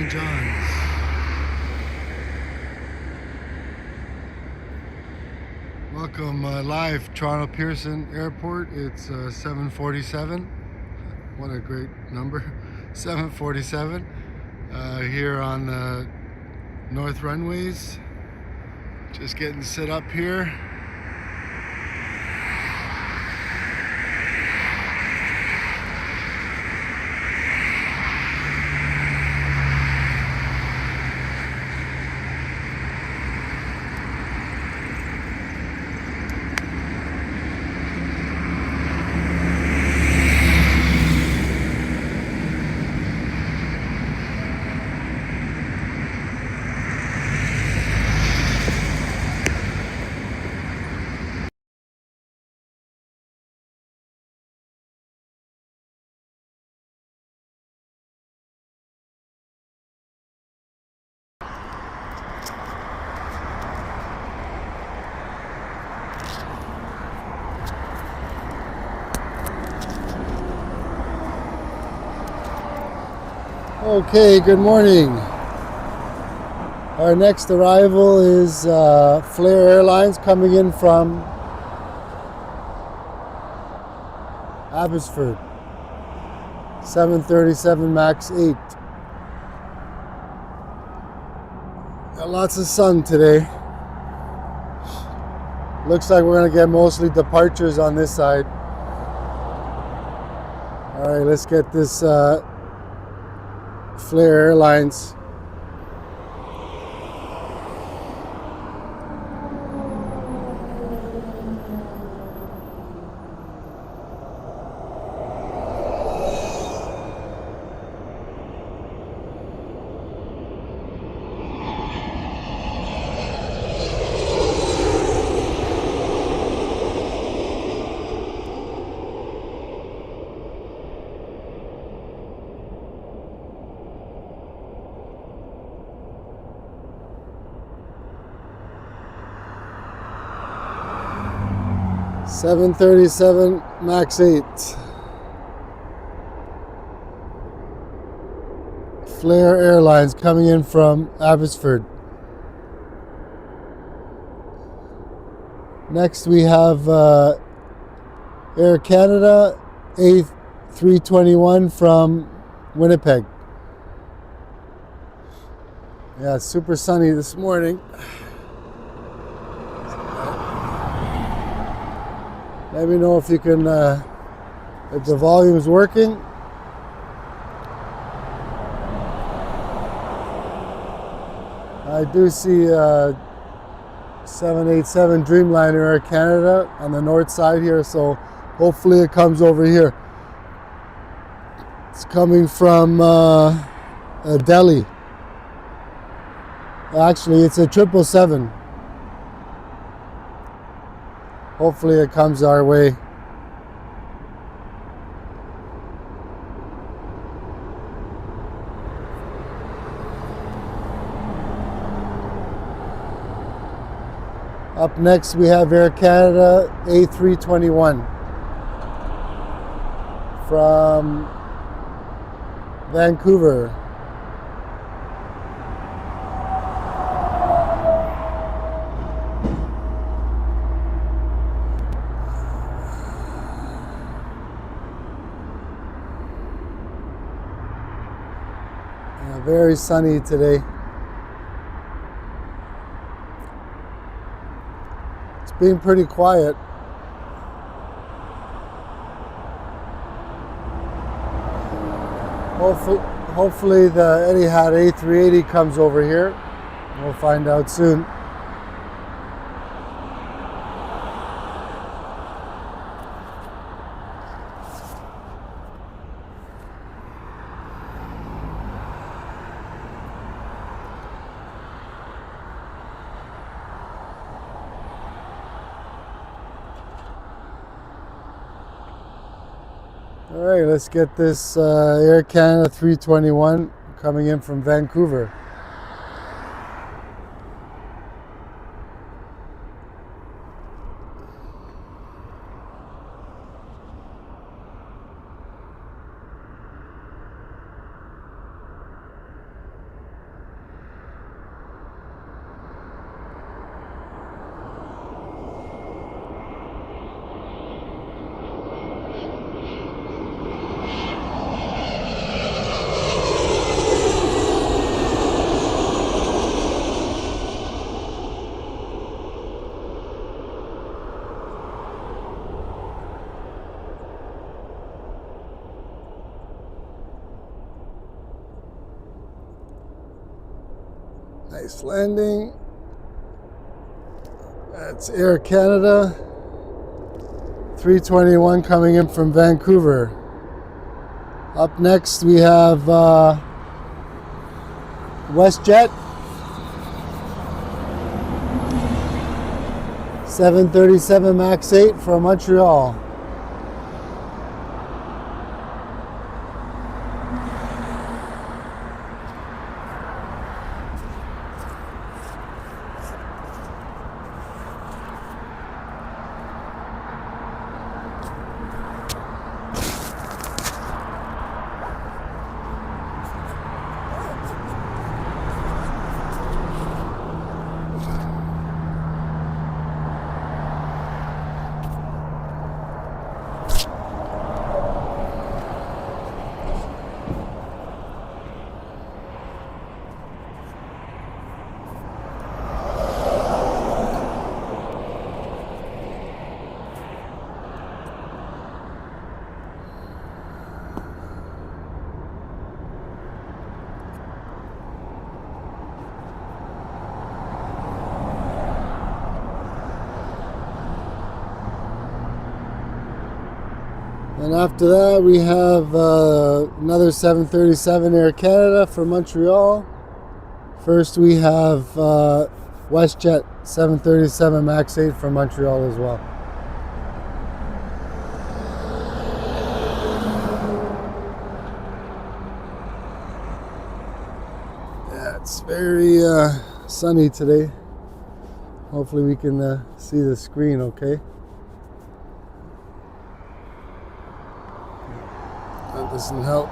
St. John's. Welcome live Toronto Pearson Airport. It's 7:47. What a great number. 7:47 here on the North Runways. Just getting set up here. Okay, good morning. Our next arrival is Flair Airlines coming in from Abbotsford. 737 MAX 8. Got lots of sun today. Looks like we're going to get mostly departures on this side. Alright, let's get this Flair Airlines. .737 MAX 8. Flair Airlines coming in from Abbotsford. Next we have Air Canada A380 from Winnipeg. Yeah, it's super sunny this morning. Let me know if you can, if the volume is working. I do see 787 Dreamliner Air Canada on the north side here, so hopefully it comes over here. It's coming from Delhi. Actually, it's a 777. Hopefully it comes our way. Up next we have Air Canada A321 from Vancouver. Very sunny today. It's been pretty quiet. Hopefully the Etihad A380 comes over here. We'll find out soon. All right, let's get this Air Canada 321 coming in from Vancouver. Nice landing. That's Air Canada 321 coming in from Vancouver. Up next we have WestJet 737 MAX 8 from Montreal. And after that, we have another 737 Air Canada from Montreal. First, we have WestJet 737 MAX 8 from Montreal as well. Yeah, it's very sunny today. Hopefully we can see the screen okay. That doesn't help.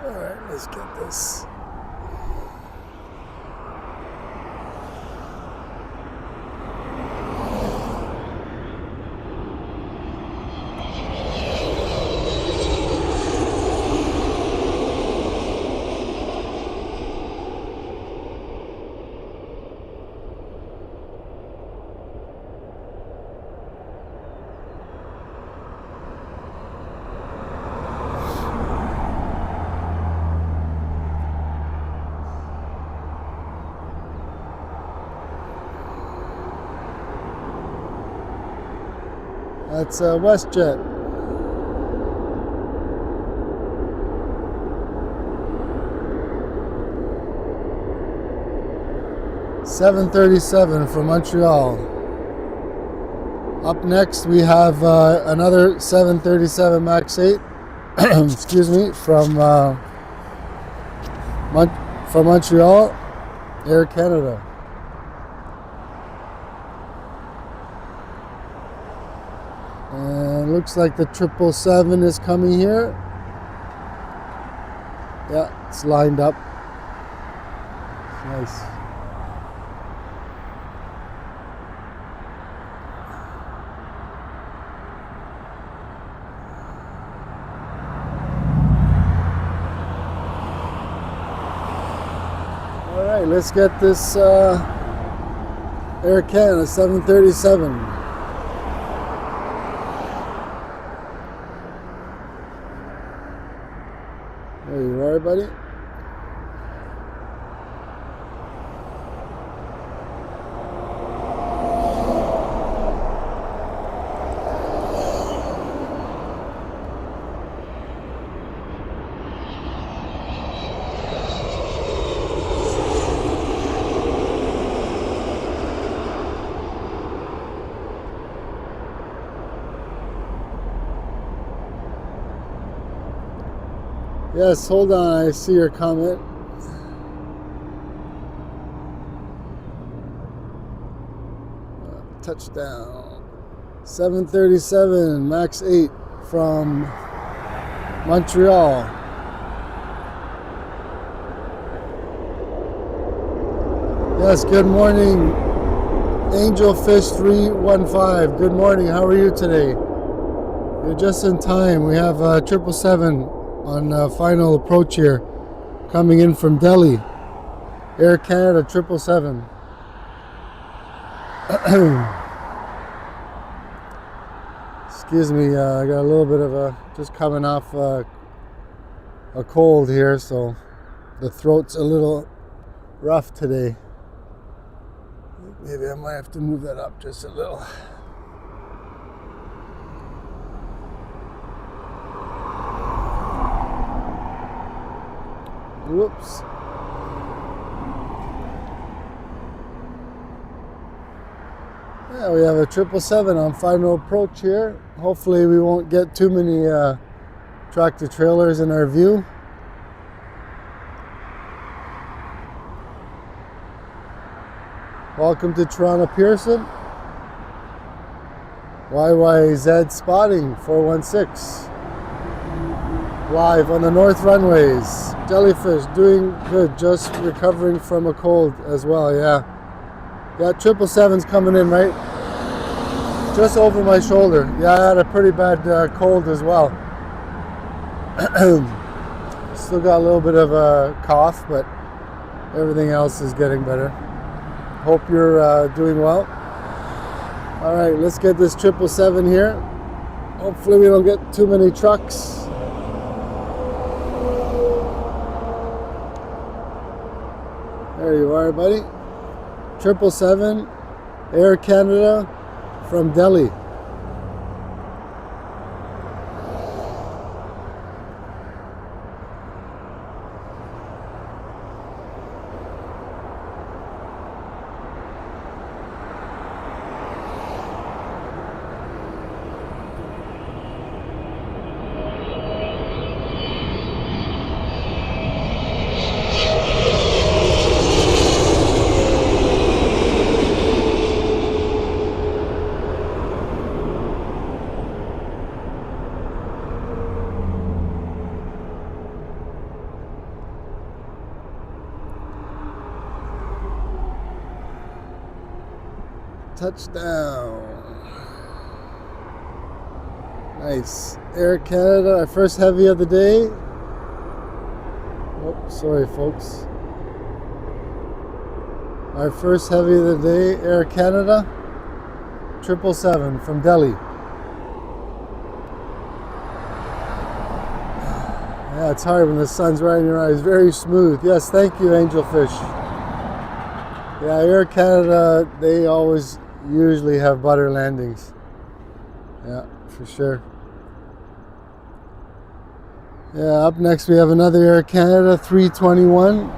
All right, let's get this. That's WestJet. $737 from Montreal. Up next we have another 737 MAX 8 excuse me, from Montreal, Air Canada. And looks like the 777 is coming here. Yeah, it's lined up. It's nice. All right, let's get this Air Canada 737. There you are, buddy. Yes, hold on, I see your comment. Touchdown. 737 MAX 8 from Montreal. Yes, good morning. Angelfish 315. Good morning, how are you today? You're just in time. We have 777 on final approach here, coming in from Delhi. Air Canada 777. Excuse me, I got a little bit of a, just coming off a cold here, so the throat's a little rough today. Maybe I might have to move that up just a little. Whoops. Yeah, we have a 777 on final approach here. Hopefully we won't get too many tractor trailers in our view. Welcome to Toronto Pearson. YYZ spotting 416. Live on the north runways. Jellyfish doing good, just recovering from a cold as well, yeah. Yeah, 777's coming in right just over my shoulder. Yeah, I had a pretty bad cold as well. Still got a little bit of a cough, but everything else is getting better. Hope you're doing well. All right, let's get this 777 here. Hopefully we don't get too many trucks. There you are, buddy. 777 Air Canada from Delhi. Touchdown. Nice. Air Canada, our first heavy of the day. Oh, sorry folks. Our first heavy of the day, Air Canada, 777 from Delhi. Yeah, it's hard when the sun's right in your eyes. Very smooth. Yes, thank you, Angelfish. Yeah, Air Canada, they always usually have butter landings. Yeah, for sure. Yeah, up next we have another Air Canada 321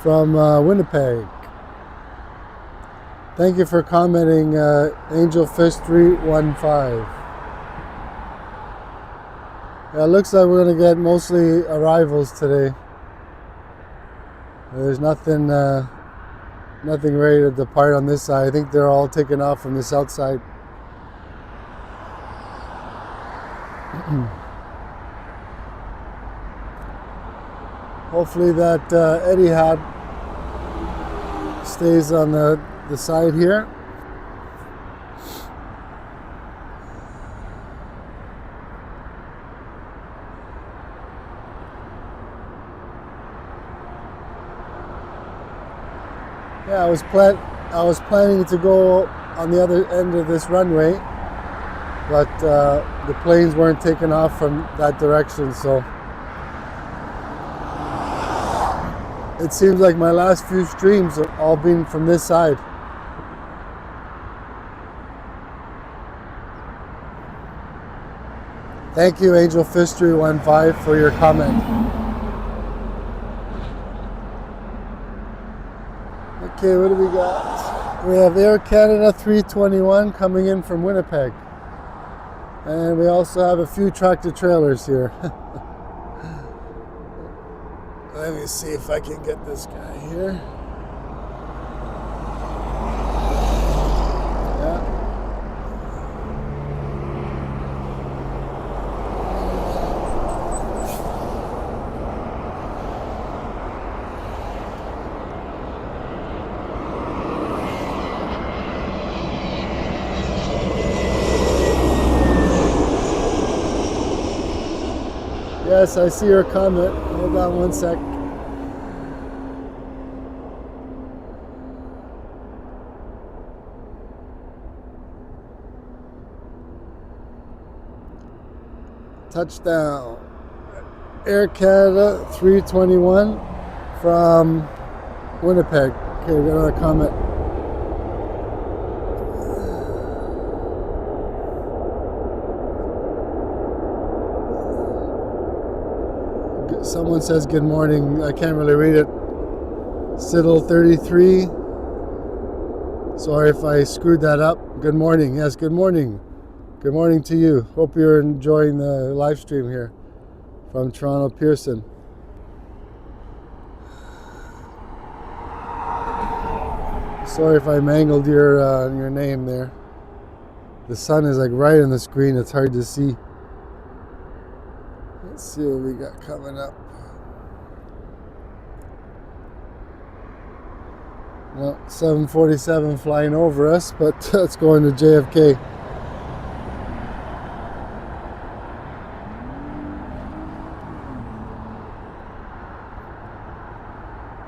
from Winnipeg. Thank you for commenting, Angelfish 315. Yeah, it looks like we're going to get mostly arrivals today. There's nothing ready to depart on this side. I think they're all taken off from the south side. Hopefully that Etihad stays on the side here. Yeah, I was planning to go on the other end of this runway, but the planes weren't taking off from that direction, so it seems like my last few streams have all been from this side. Thank you, Angelfish315, for your comment. Okay, what do we got? We have Air Canada 321 coming in from Winnipeg. And we also have a few tractor trailers here. Let me see if I can get this guy here. Yeah. Yes, I see your comment. Hold on one sec. Touchdown. Air Canada 321 from Winnipeg. Okay, we got another comment. Someone says good morning. I can't really read it. Siddle 33. Sorry if I screwed that up. Good morning. Yes, good morning. Good morning to you. Hope you're enjoying the live stream here from Toronto Pearson. Sorry if I mangled your name there. The sun is like right on the screen. It's hard to see. Let's see what we got coming up. Well, 747 flying over us, but let's go into JFK.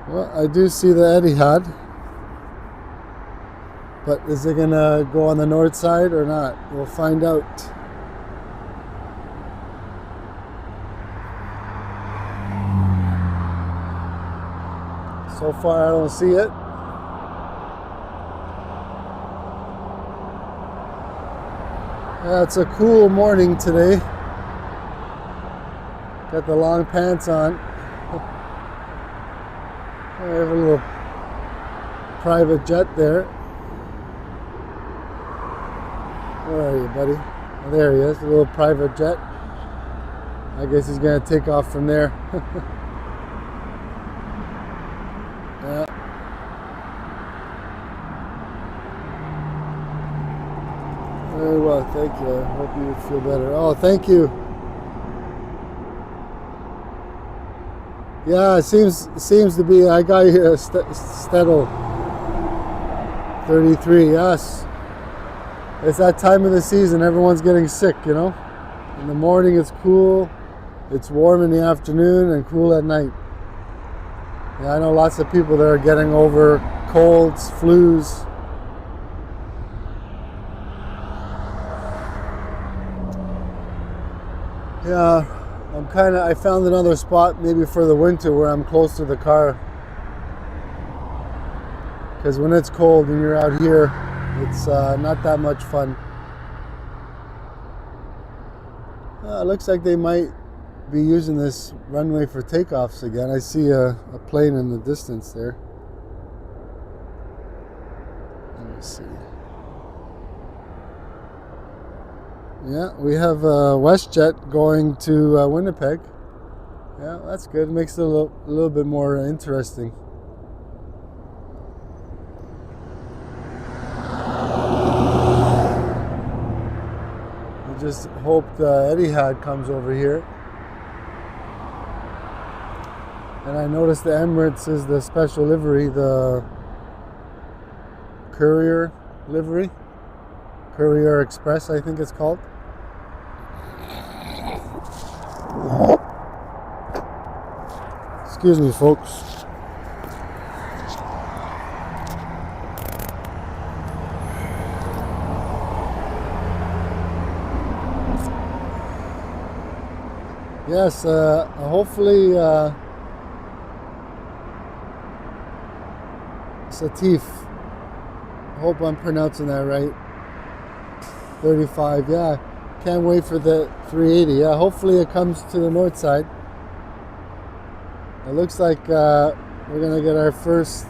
Well, I do see the Etihad, but is it gonna go on the north side or not? We'll find out. So far I don't see it. Yeah, it's a cool morning today. Got the long pants on. I have a little private jet there. Where are you, buddy? Oh, there he is, a little private jet. I guess he's gonna take off from there. Yeah. Very well, thank you. I hope you feel better. Oh, thank you. Yeah, it seems to be. I got here Stedel 33. Yes, it's that time of the season. Everyone's getting sick, you know. In the morning it's cool, it's warm in the afternoon, and cool at night. Yeah, I know lots of people that are getting over colds, flus. Yeah, I found another spot maybe for the winter where I'm close to the car. Because when it's cold and you're out here, it's not that much fun. It looks like they might be using this runway for takeoffs again. I see a plane in the distance there. Let me see. Yeah, we have WestJet going to Winnipeg. Yeah, that's good. It makes it a little bit more interesting. I just hope the Etihad comes over here. And I noticed the Emirates is the special livery, the Courier livery. Courier Express, I think it's called. Excuse me, folks. Yes, hopefully Satif. I hope I'm pronouncing that right. 35, yeah. Can't wait for the 380. Yeah, hopefully it comes to the north side. It looks like we're gonna get our first.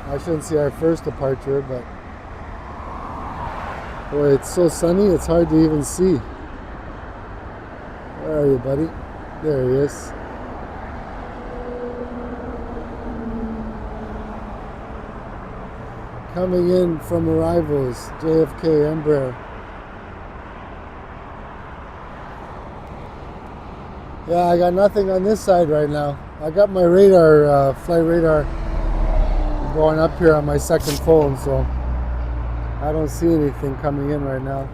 I shouldn't say our first departure, but boy, it's so sunny. It's hard to even see. Where are you, buddy? There he is. Coming in from arrivals, JFK Embraer. Yeah, I got nothing on this side right now. I got my radar, flight radar, going up here on my second phone, so I don't see anything coming in right now.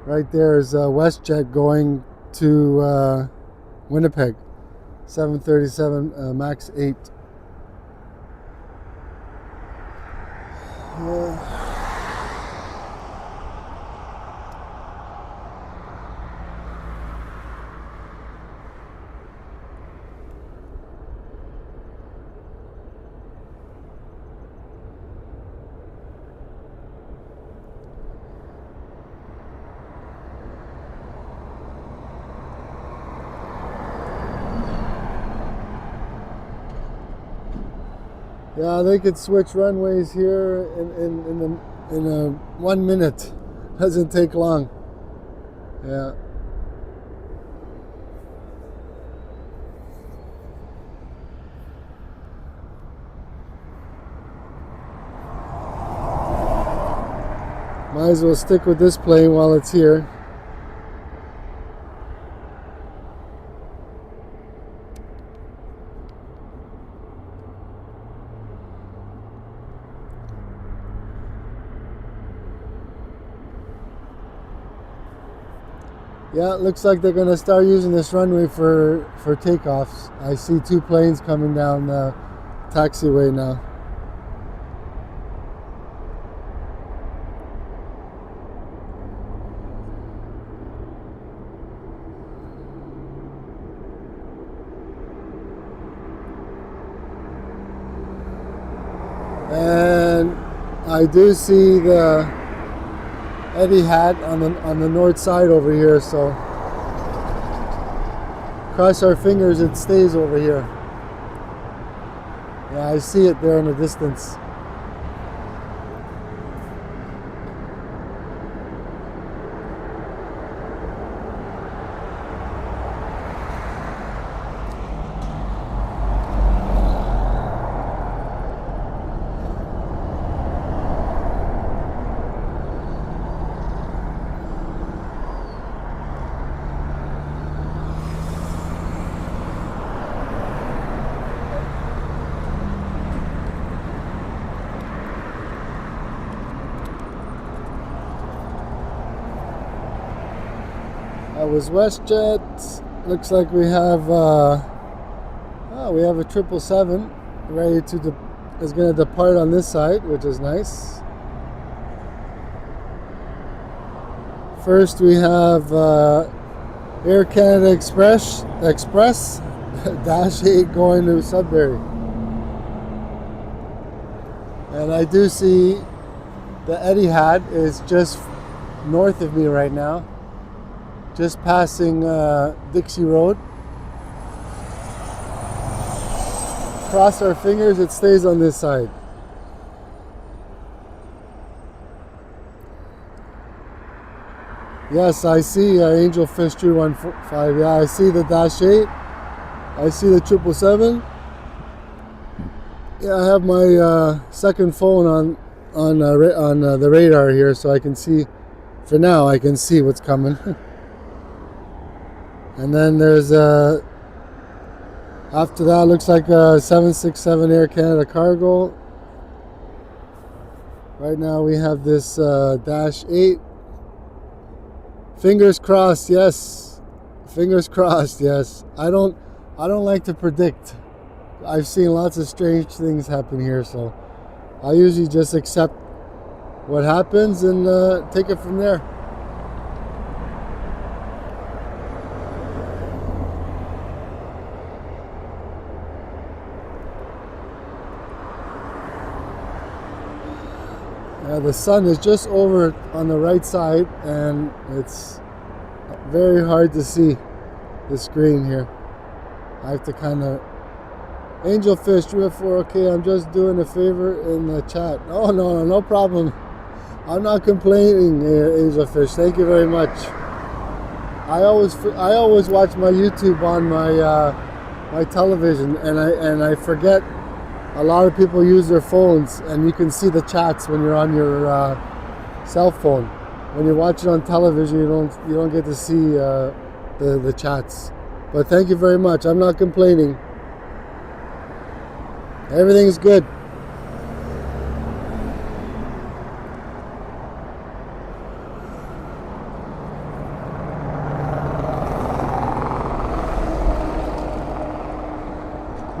Right there is WestJet going to Winnipeg. 737 MAX 8. Yeah, they could switch runways here in a 1 minute. Doesn't take long. Yeah. Might as well stick with this plane while it's here. Yeah, it looks like they're going to start using this runway for takeoffs. I see 2 planes coming down the taxiway now. And I do see the Etihad on the north side over here, so cross our fingers it stays over here. Yeah, I see it there in the distance. That was WestJet. Looks like we have a 777 ready to is going to depart on this side, which is nice. First we have Air Canada Express Dash 8 going to Sudbury, and I do see the Etihad is just north of me right now. Just passing Dixie Road. Cross our fingers it stays on this side. Yes, I see Angelfish 315. Yeah, I see the Dash 8. I see the 777. Yeah, I have my second phone on the radar here, so I can see. For now, I can see what's coming. And then there's after that looks like a 767 Air Canada cargo. Right now we have this Dash 8. Fingers crossed, yes. Fingers crossed, yes. I don't like to predict. I've seen lots of strange things happen here, so I usually just accept what happens and take it from there. The sun is just over on the right side, and it's very hard to see the screen here. I have to kind of... Angelfish 304, okay, I'm just doing a favor in the chat. Oh, no problem. I'm not complaining, Angelfish. Thank you very much. I always watch my YouTube on my television, and I forget. A lot of people use their phones, and you can see the chats when you're on your cell phone. When you watch it on television, you don't get to see the chats. But thank you very much. I'm not complaining. Everything's good.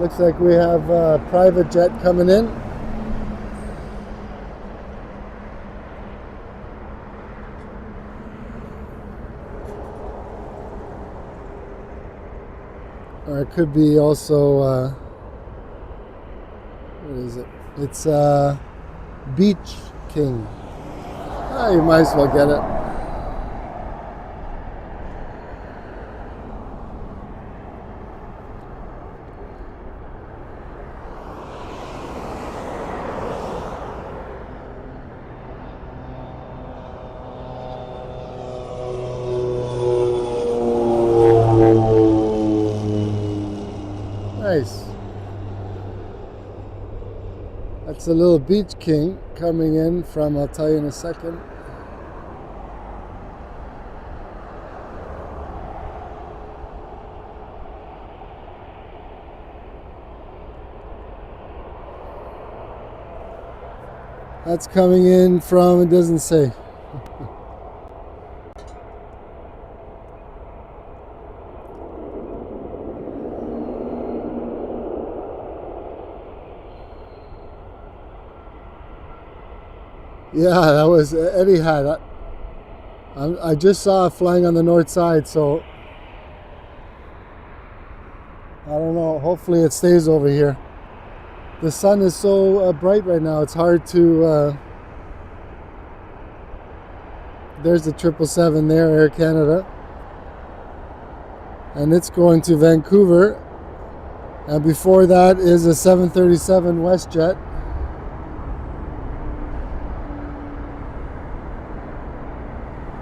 Looks like we have a private jet coming in. Or it could be also, what is it? It's Beach King. You might as well get it. Nice. That's a little Beach King coming in from, I'll tell you in a second. That's coming in from, it doesn't say. Yeah, that was Etihad. I just saw it flying on the north side, so I don't know. Hopefully it stays over here. The sun is so bright right now, it's hard to... There's the 777 there, Air Canada. And it's going to Vancouver. And before that is a 737 WestJet.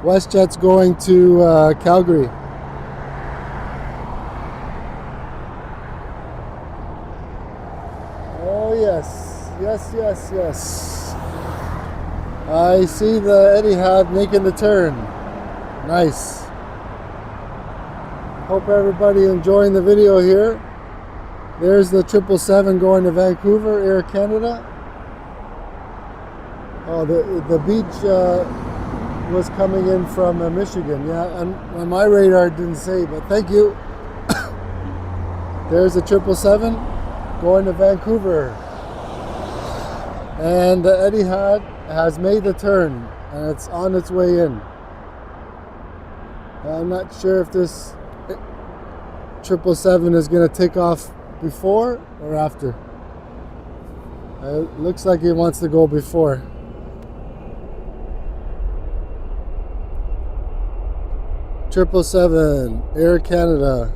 WestJet's going to Calgary. Oh yes, yes. I see the Etihad making the turn. Nice. Hope everybody enjoying the video here. There's the 777 going to Vancouver, Air Canada. Oh, the beach was coming in from Michigan. Yeah, and on my radar it didn't say, but thank you. There's the 777 going to Vancouver. And the Etihad has made the turn and it's on its way in. I'm not sure if this 777 is going to take off before or after. It looks like it wants to go before. 777 Air Canada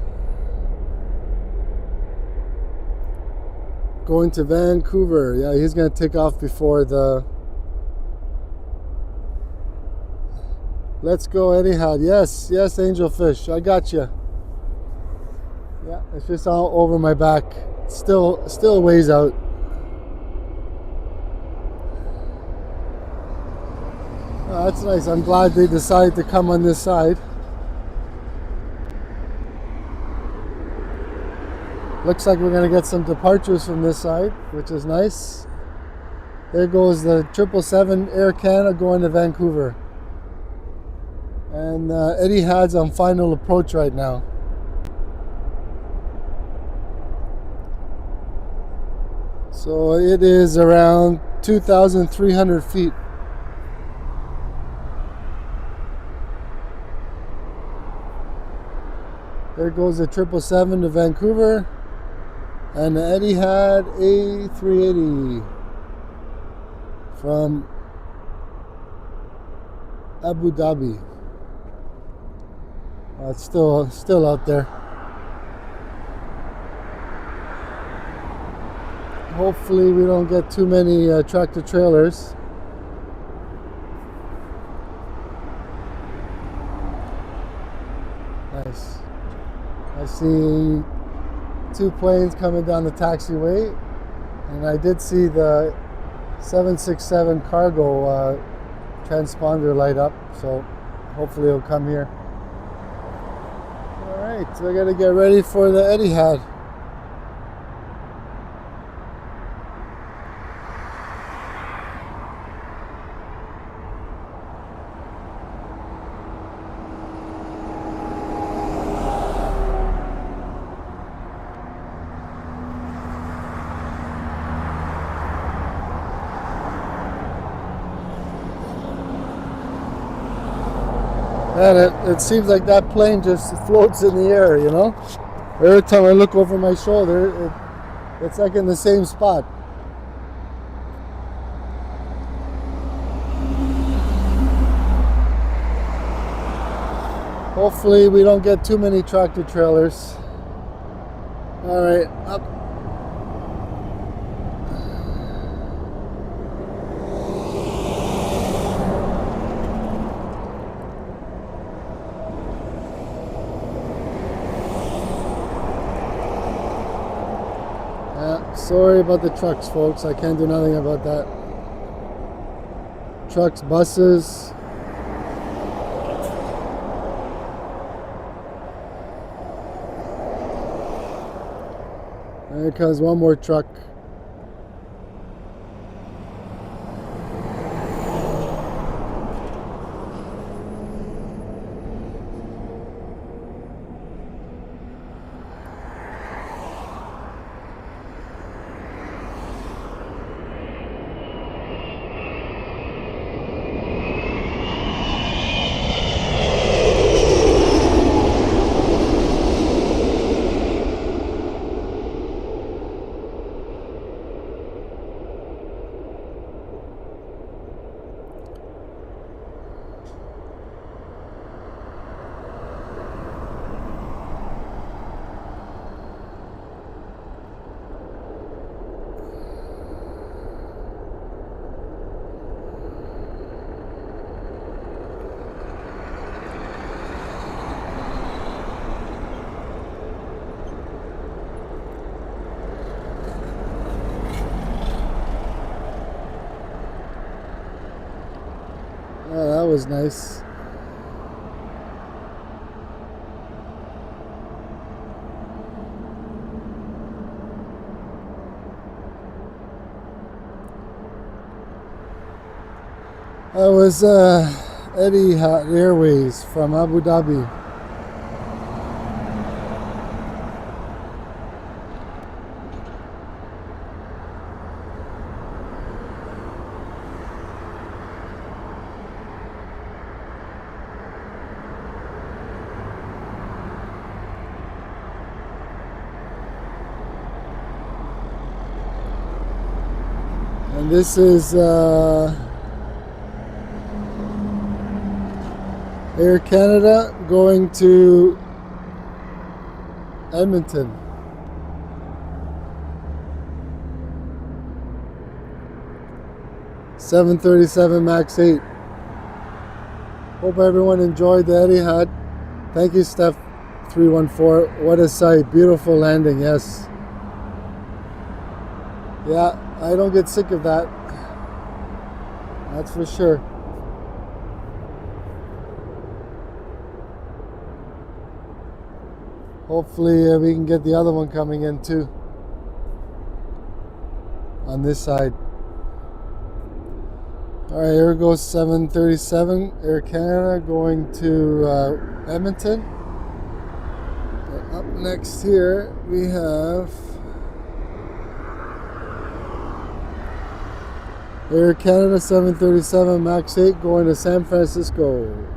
going to Vancouver. Yeah, he's going to take off before the... Let's go Etihad. Yes, Angelfish, I got you. Yeah, it's just all over my back. Still a ways out. Oh, that's nice. I'm glad they decided to come on this side. Looks like we're going to get some departures from this side, which is nice. There goes the 777 Air Canada going to Vancouver. And Etihad's on final approach right now. So it is around 2,300 feet. There goes the 777 to Vancouver. And the Etihad A380 from Abu Dhabi. It's still out there. Hopefully we don't get too many tractor trailers. Nice. I see 2 planes coming down the taxiway, and I did see the 767 cargo transponder light up, so hopefully it'll come here. Alright, so I gotta get ready for the Etihad. Man, it seems like that plane just floats in the air, you know? Every time I look over my shoulder, it's like in the same spot. Hopefully we don't get too many tractor trailers. All right, up. Sorry about the trucks, folks. I can't do nothing about that. Trucks, buses. There comes one more truck. Oh, that was nice. That was Etihad Airways from Abu Dhabi. And this is Air Canada going to Edmonton. $737 MAX 8. Hope everyone enjoyed the Etihad. Thank you, Steph 314. What a sight. Beautiful landing, yes. Yeah, I don't get sick of that. That's for sure. Hopefully we can get the other one coming in too. On this side. Alright, here goes 737 Air Canada going to Edmonton. Up next here we have Air Canada 737 MAX 8 going to San Francisco.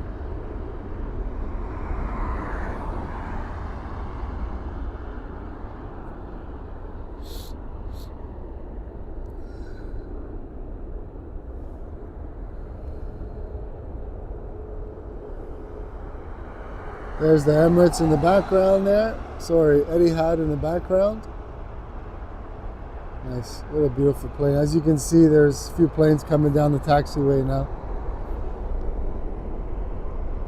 There's the Emirates in the background there. Sorry, Etihad in the background. Nice. What a beautiful plane. As you can see, there's a few planes coming down the taxiway now.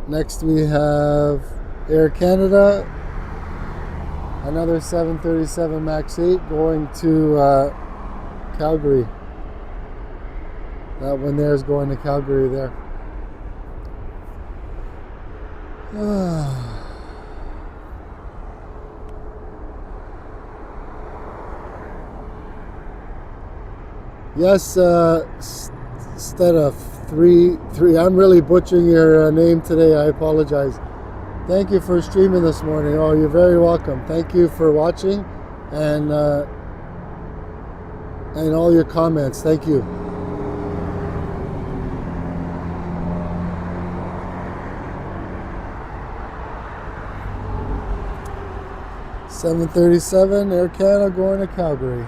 Next we have Air Canada. Another 737 MAX 8 going to Calgary. That one there is going to Calgary there. Yes, instead of three. I'm really butchering your name today. I apologize. Thank you for streaming this morning. Oh, you're very welcome. Thank you for watching and all your comments. Thank you. 737 Air Canada going to Calgary.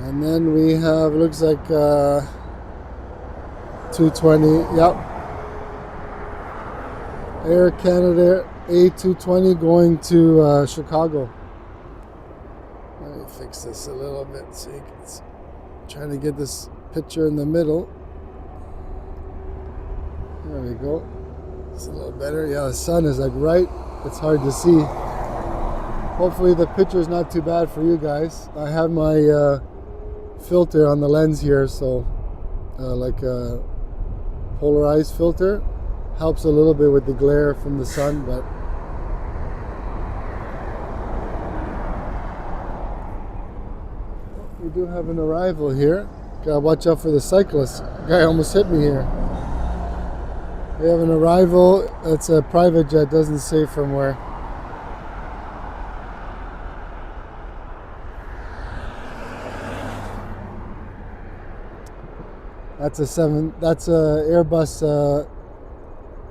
And then we have, looks like 220, yep. Air Canada A380 going to Chicago. Let me fix this a little bit so you can see. Trying to get this picture in the middle. There we go. It's a little better. Yeah, the sun is like right. It's hard to see. Hopefully the picture is not too bad for you guys. I have my filter on the lens here, so like a polarized filter helps a little bit with the glare from the sun, but we do have an arrival here. Gotta watch out for the cyclist. Guy almost hit me here. We have an arrival. It's a private jet, doesn't say from where. That's a Airbus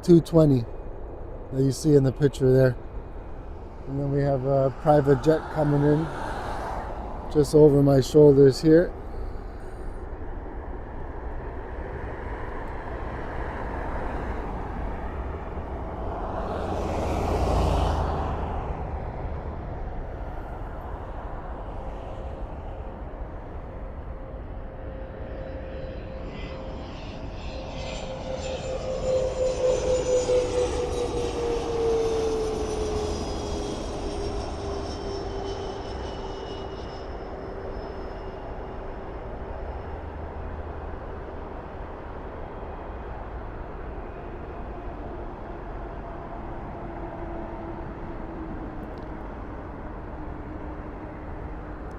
220 that you see in the picture there. And then we have a private jet coming in just over my shoulders here.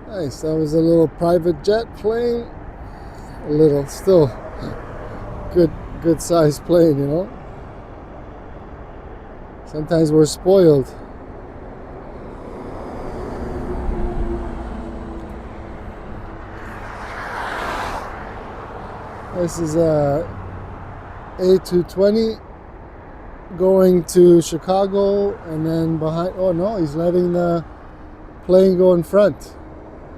Nice, that was a little private jet plane. A little, still good sized plane, you know. Sometimes we're spoiled. This is a A380 going to Chicago, and then behind, oh no, he's letting the plane go in front.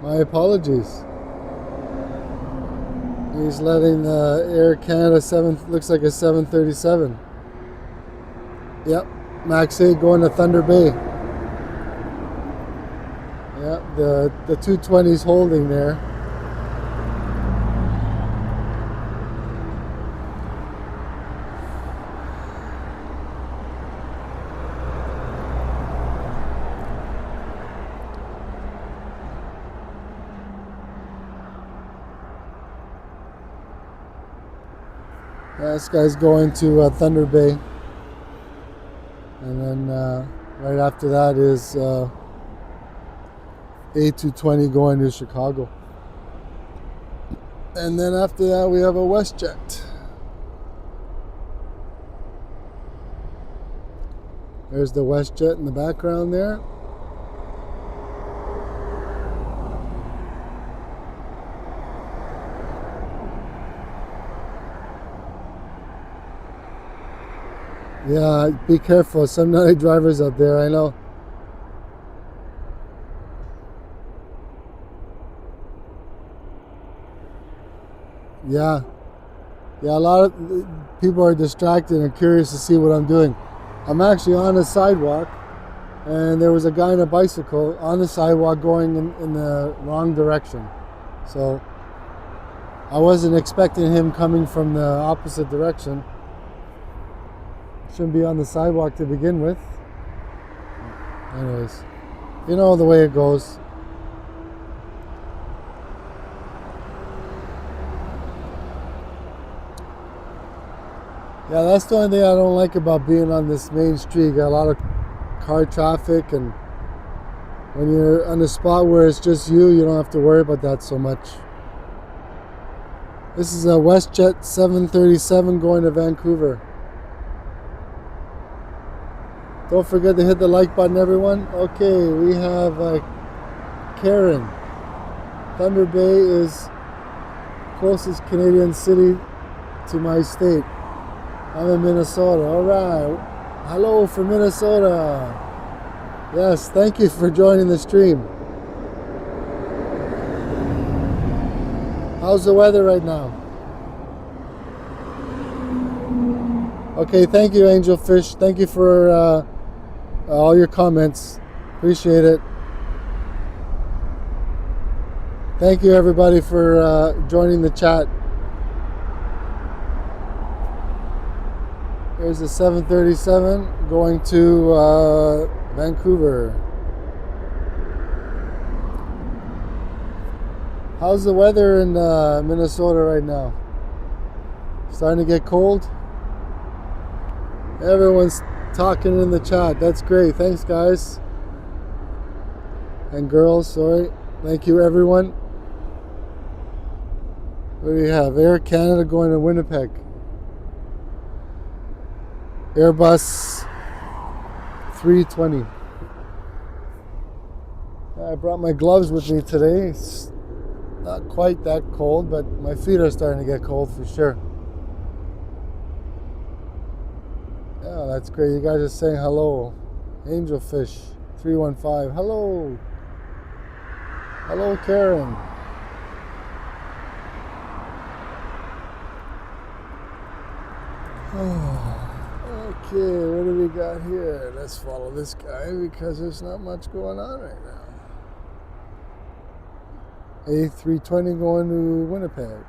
My apologies. He's letting the Air Canada 7, looks like a 737. Yep, Max 8 going to Thunder Bay. Yep, the 220's holding there. This guy's going to Thunder Bay, and then right after that is A320 going to Chicago, and then after that we have a WestJet. There's the WestJet in the background there. Yeah, be careful. Some night drivers out there, I know. Yeah, a lot of people are distracted and curious to see what I'm doing. I'm actually on a sidewalk, and there was a guy on a bicycle on the sidewalk going in the wrong direction. So I wasn't expecting him coming from the opposite direction. Shouldn't be on the sidewalk to begin with. Anyways, you know the way it goes. Yeah, that's the only thing I don't like about being on this main street. You got a lot of car traffic, and when you're on a spot where it's just you don't have to worry about that so much. This is a WestJet 737 going to Vancouver. Don't forget to hit the like button, everyone. Okay, we have Karen. Thunder Bay is closest Canadian city to my state. I'm in Minnesota. All right. Hello from Minnesota. Yes, thank you for joining the stream. How's the weather right now? Okay, thank you, Angelfish. Thank you for all your comments. Appreciate it. Thank you, everybody, for joining the chat. Here's the 737 going to Vancouver. How's the weather in Minnesota right now? Starting to get cold? Everyone's talking in the chat. That's great. Thanks, guys. And girls, sorry. Thank you, everyone. What do we have? Air Canada going to Winnipeg. Airbus 320. I brought my gloves with me today. It's not quite that cold, but my feet are starting to get cold for sure. Yeah, that's great. You guys are saying hello. Angelfish 315. Hello. Hello, Karen. Okay, what do we got here? Let's follow this guy because there's not much going on right now. A320 going to Winnipeg.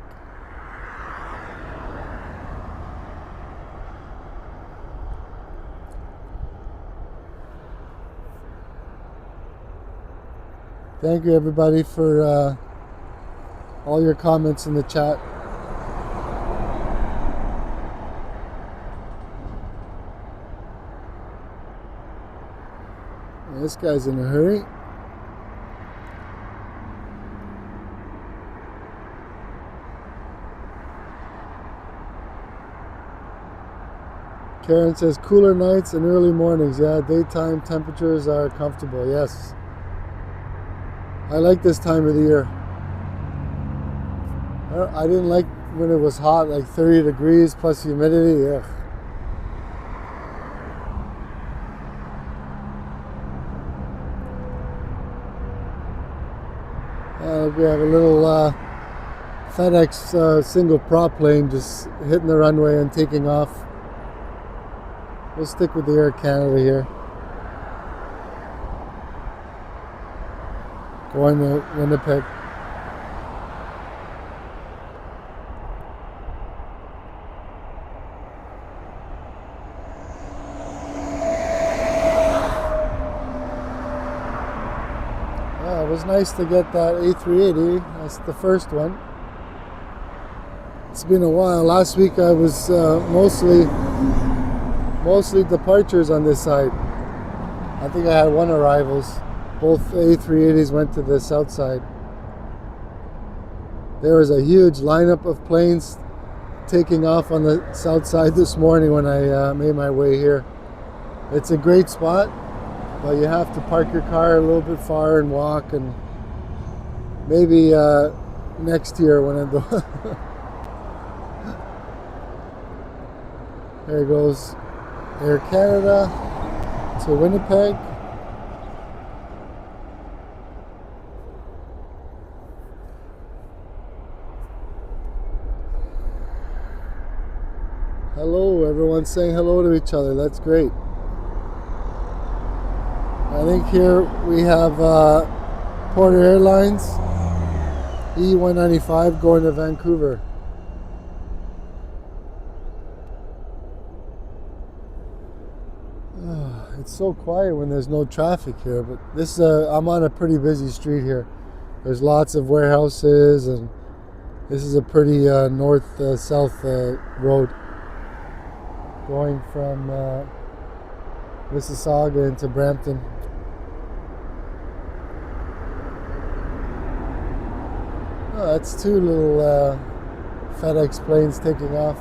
Thank you, everybody, for all your comments in the chat. This guy's in a hurry. Karen says cooler nights and early mornings. Yeah, daytime temperatures are comfortable. Yes. I like this time of the year. I didn't like when it was hot, like 30 degrees plus humidity. Ugh. We have a little FedEx single prop plane just hitting the runway and taking off. We'll stick with the Air Canada here. Going to Winnipeg. It was nice to get that A380. That's the first one. It's been a while. Last week I was mostly departures on this side. I think I had one arrivals. Both A380s went to the south side. There was a huge lineup of planes taking off on the south side this morning when I made my way here. It's a great spot, but you have to park your car a little bit far and walk, and maybe next year when I go. There goes Air Canada to Winnipeg. Hello, everyone's saying hello to each other. That's great. I think here we have Porter Airlines E195 going to Vancouver. It's so quiet when there's no traffic here, but this I'm on a pretty busy street here. There's lots of warehouses, and this is a pretty north-south road going from Mississauga into Brampton. Oh, that's two little FedEx planes taking off.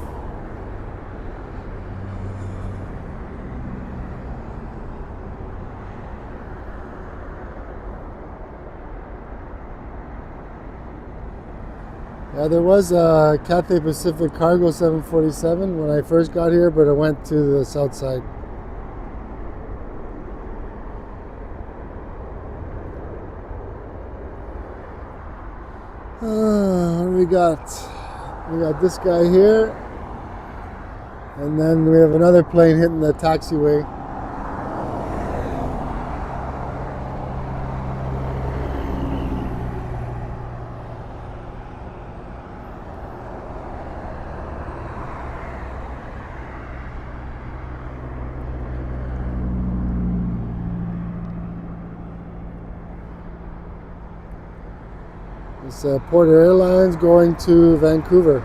Yeah, there was a Cathay Pacific Cargo 747 when I first got here, but it went to the south side. What do we got? We got this guy here, and then we have another plane hitting the taxiway. It's Porter Airlines going to Vancouver.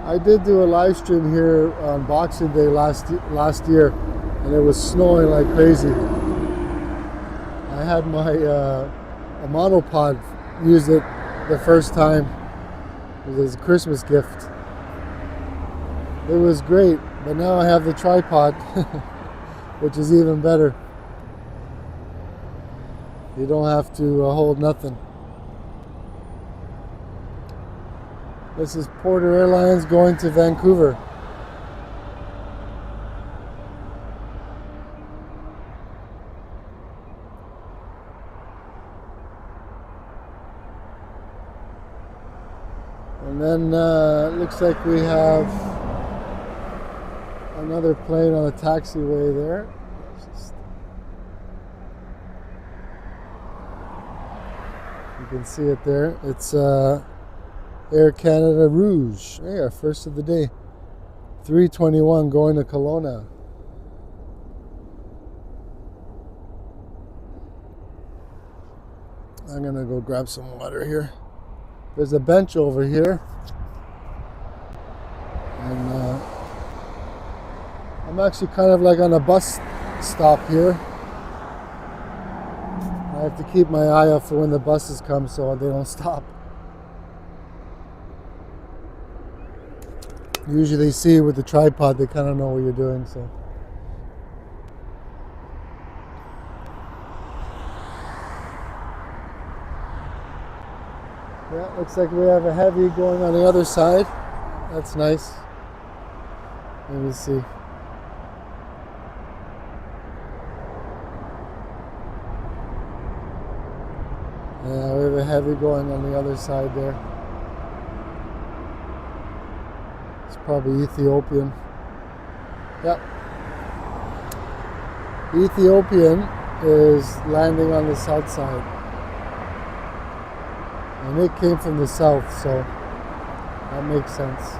I did do a live stream here on Boxing Day last year, and it was snowing like crazy. I had my a monopod, used it the first time. It was a Christmas gift. It was great, but now I have the tripod, which is even better. You don't have to hold nothing. This is Porter Airlines going to Vancouver. And then it looks like we have another plane on the taxiway there. You can see it there. It's Air Canada Rouge. Hey, our first of the day. 321 going to Kelowna. I'm gonna go grab some water here. There's a bench over here. And I'm actually kind of like on a bus stop here. I have to keep my eye out for when the buses come so they don't stop. Usually see with the tripod, they kind of know what you're doing, so. Yeah, looks like we have a heavy going on the other side. That's nice. Let me see. Yeah, we have a heavy going on the other side there. It's probably Ethiopian. Yep. Ethiopian is landing on the south side. And it came from the south, so that makes sense.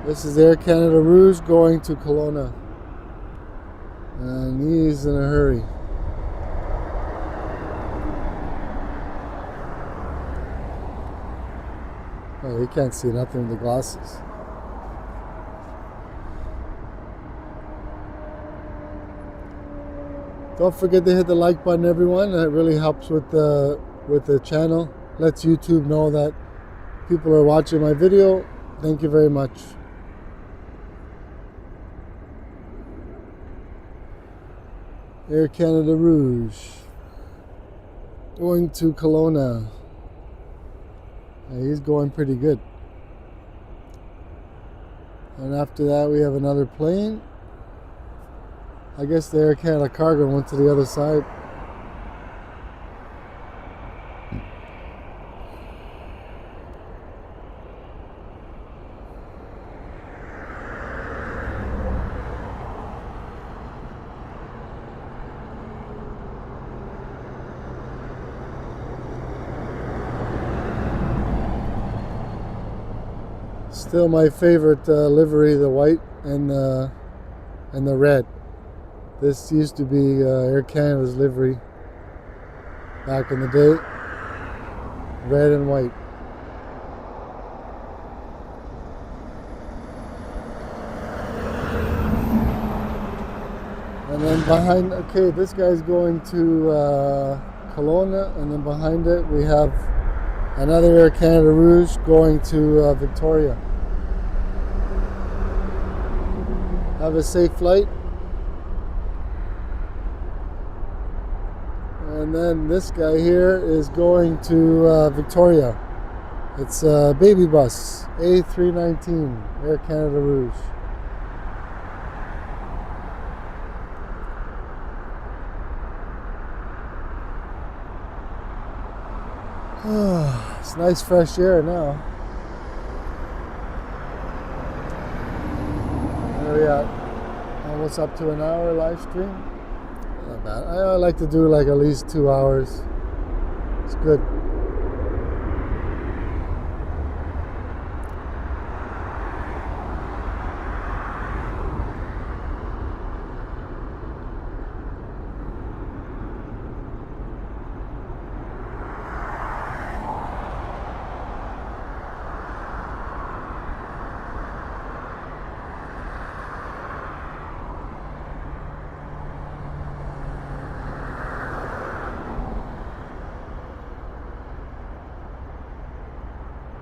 This is Air Canada Rouge going to Kelowna. And he's in a hurry. Oh, he can't see nothing with the glasses. Don't forget to hit the like button, everyone. That really helps with the channel. Lets YouTube know that people are watching my video. Thank you very much. Air Canada Rouge going to Kelowna. Yeah, he's going pretty good. And after that we have another plane. I guess the Air Canada Cargo went to the other side. Still my favorite livery, the white and the red. This used to be Air Canada's livery back in the day. Red and white. And then behind, okay, this guy's going to Kelowna, and then behind it we have another Air Canada Rouge going to Victoria. Have a safe flight. And then this guy here is going to Victoria. It's a baby bus, A319, Air Canada Rouge. It's nice fresh air now. Where are we at? Almost up to an hour live stream. Not bad. I like to do like at least 2 hours. It's good.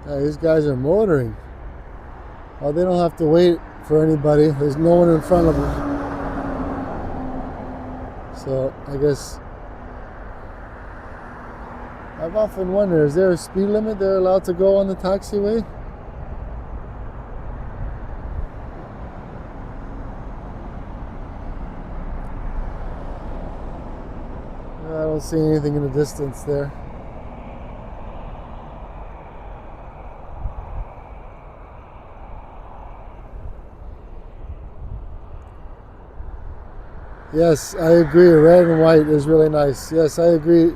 Yeah, these guys are motoring. Oh, they don't have to wait for anybody. There's no one in front of them. So I guess I've often wondered, is there a speed limit they're allowed to go on the taxiway? I don't see anything in the distance there. Yes, I agree. Red and white is really nice. Yes, I agree.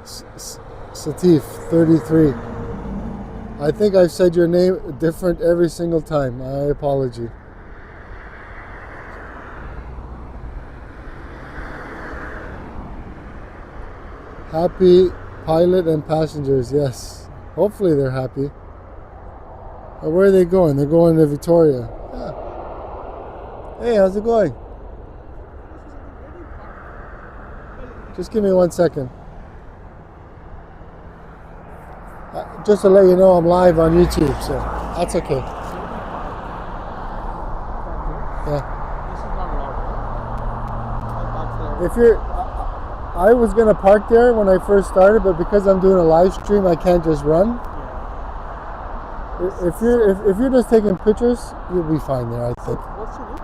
Satif, 33. I think I've said your name different every single time. My apology. Happy pilot and passengers. Yes. Hopefully they're happy. Where are they going? They're going to Victoria. Yeah. Hey, how's it going? Just give me 1 second. Just to let you know, I'm live on YouTube, so that's okay. Yeah. If you're, I was gonna park there when I first started, but because I'm doing a live stream, I can't just run. If you're just taking pictures, you'll be fine there, I think. What's your name?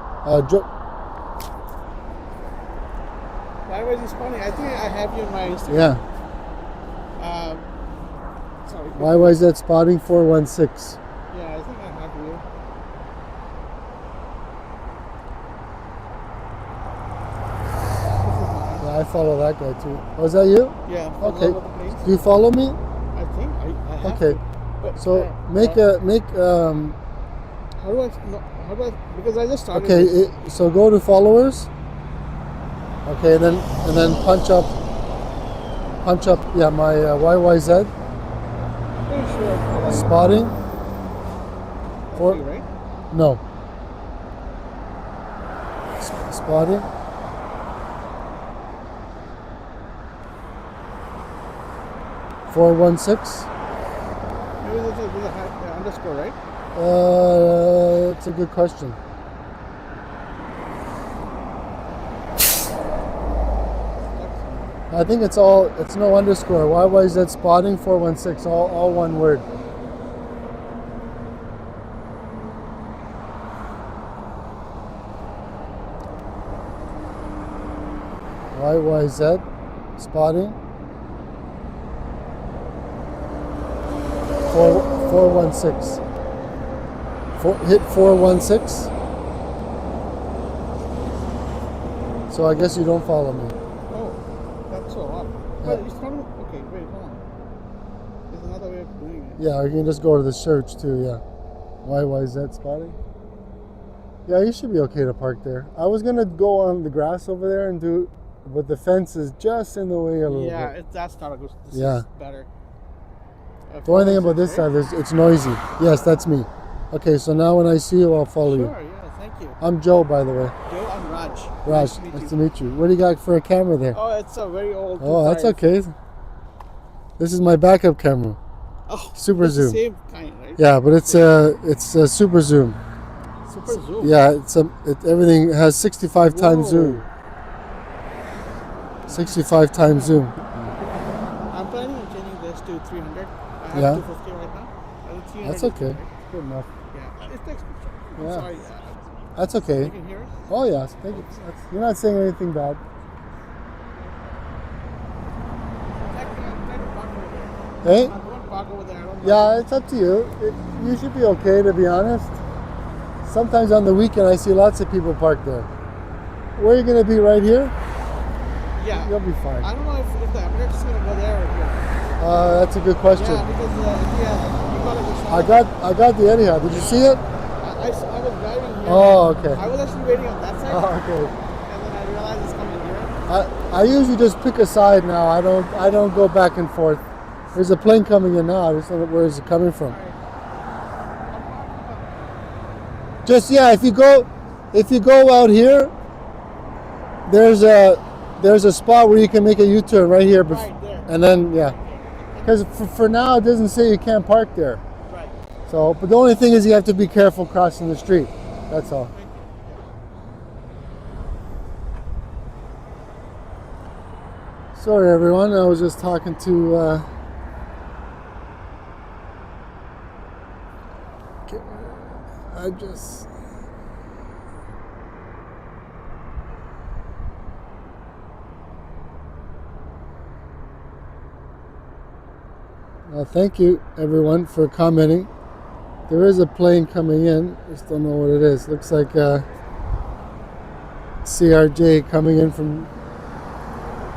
YYZ Spawning. I think I have you on my Instagram. Yeah. Sorry. YYZ Spotting 416. Yeah, I think I have you. Yeah, I follow that guy too. Oh, is that you? Yeah. Okay. All over the place. Do you follow me? I think I have Okay. to. But, So make how do I because I just started. okay. So go to followers. Okay, and then punch up. Yeah, my YYZ Pretty sure. Spotting. For right? No. Spotting. $416. Maybe there's a underscore, right? It's a good question. I think it's no underscore. YYZ Spotting 416, all one word. YYZ Spotting 416. Hit 416. So I guess you don't follow me. That's so odd. But it's not. Okay, wait, hold on. There's another way of doing it. Yeah, you can just go to the search too, yeah. YYZ Spotting. Yeah, you should be okay to park there. I was going to go on the grass over there and do, but the fence is just in the way a little bit. Yeah, that's not a good. This Yeah. is better. The only thing about this side is it's noisy. Yes, that's me. Okay, so now when I see you, I'll follow you. Sure, yeah, thank you. I'm Joe, by the way. Joe, I'm Raj. Raj, nice to meet you. What do you got for a camera there? Oh, it's a very old. Oh, that's 25. okay. This is my backup camera. Oh, Super it's zoom. the same kind, right? Yeah, but it's a super zoom. Super zoom. Yeah, everything has 65 times Whoa. zoom. 65 times zoom. I'm planning on changing this to 300. I have Yeah. 250 right now. I think 300 That's is okay. good, right? Good enough. Yeah, it's next picture. I'm Yeah. sorry. That's okay. You can hear us? Oh yeah, thank you. You're not saying anything bad. Hey? Yeah, it's up to you. You should be okay, to be honest. Sometimes on the weekend I see lots of people parked there. Where are you going to be, right here? Yeah. You'll be fine. I don't know if the Emirates is going to go there or here. That's a good question. Yeah, because you got it. I got the Etihad. Did you see it? I was driving here. Oh, okay. I was actually waiting on that side. Oh, okay. And then I realized it's coming here. I usually just pick a side now. I don't go back and forth. There's a plane coming in now. I just don't know where is it coming from. Just if you go out here, there's a spot where you can make a U-turn right here, Right there. and then because for now it doesn't say you can't park there. Right. So, but the only thing is you have to be careful crossing the street. That's all. Sorry, everyone. I was just talking to. I just. Thank you, everyone, for commenting. There is a plane coming in. Just don't know what it is. Looks like CRJ coming in from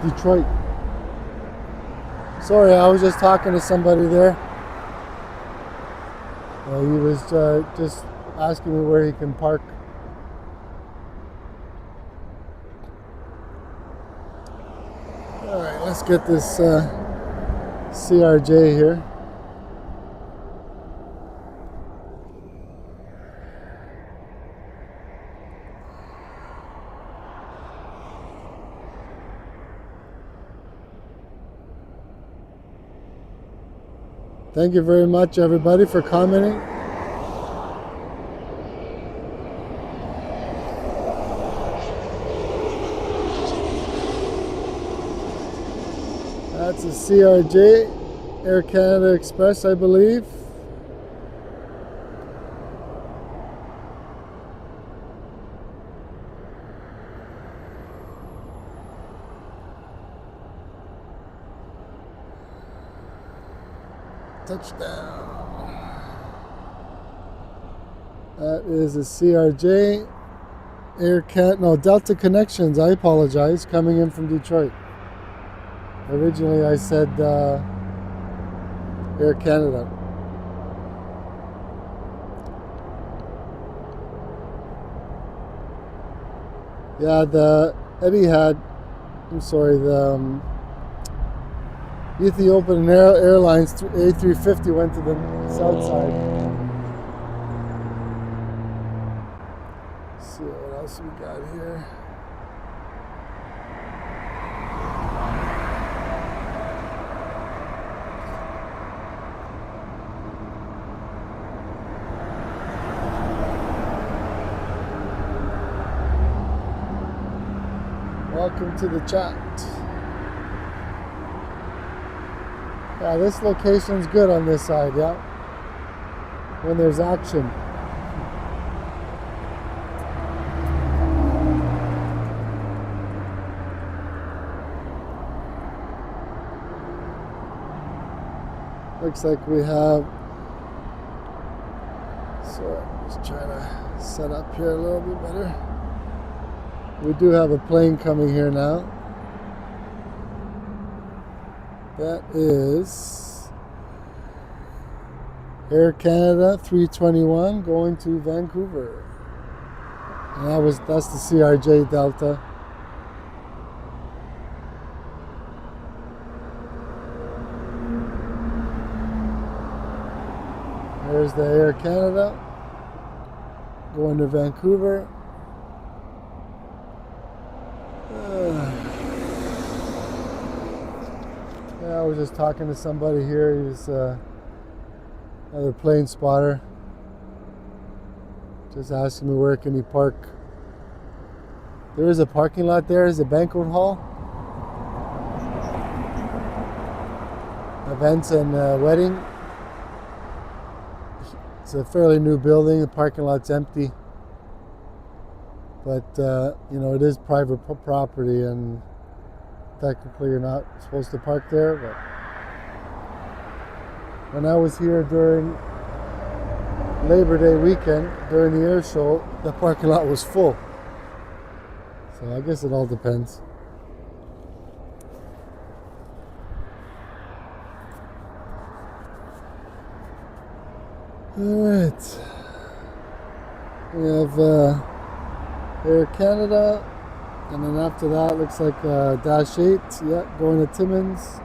Detroit. Sorry, I was just talking to somebody there. He was just asking me where he can park. All right, let's get this CRJ here. Thank you very much, everybody, for commenting. That's a CRJ, Air Canada Express, I believe. Touchdown. That is a CRJ, Delta Connections, I apologize, coming in from Detroit. Originally I said Air Canada. Yeah, the Etihad, the Ethiopian Airlines A380 went to the south side. Let's see what else we got here. Welcome to the chat. Yeah, this location's good on this side, yeah. When there's action. Looks like we have, so I'm just trying to set up here a little bit better. We do have a plane coming here now. That is Air Canada 321 going to Vancouver. And that's the CRJ Delta. There's the Air Canada going to Vancouver. Yeah, I was just talking to somebody here. He's another plane spotter. Just asking me where can he park. There is a parking lot there. There's a banquet hall. Events and wedding. It's a fairly new building. The parking lot's empty. But, you know, it is private property and technically you're not supposed to park there. But when I was here during Labor Day weekend, during the air show, the parking lot was full. So I guess it all depends. Alright. We have Air Canada, and then after that looks like Dash 8, yeah, going to Timmins.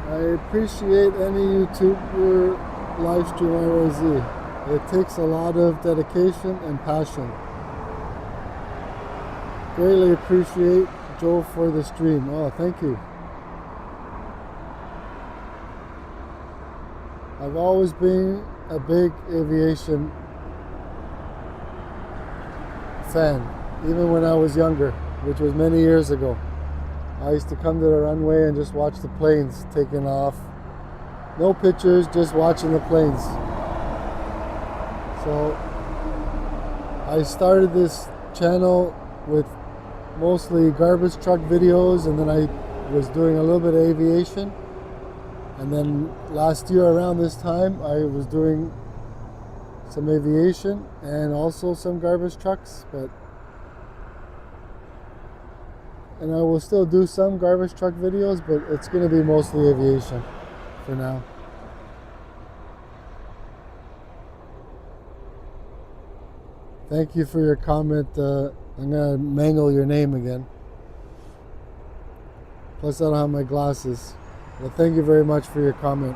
I appreciate any YouTuber live stream YYZ. It takes a lot of dedication and passion. Greatly appreciate Joe for the stream. Oh, thank you. I've always been a big aviation fan, even when I was younger, which was many years ago. I used to come to the runway and just watch the planes taking off. No pictures, just watching the planes. So I started this channel with mostly garbage truck videos, and then I was doing a little bit of aviation. And then last year around this time, I was doing some aviation and also some garbage trucks, and I will still do some garbage truck videos, but it's going to be mostly aviation for now. Thank you for your comment. I'm going to mangle your name again. Plus I don't have my glasses. But thank you very much for your comment.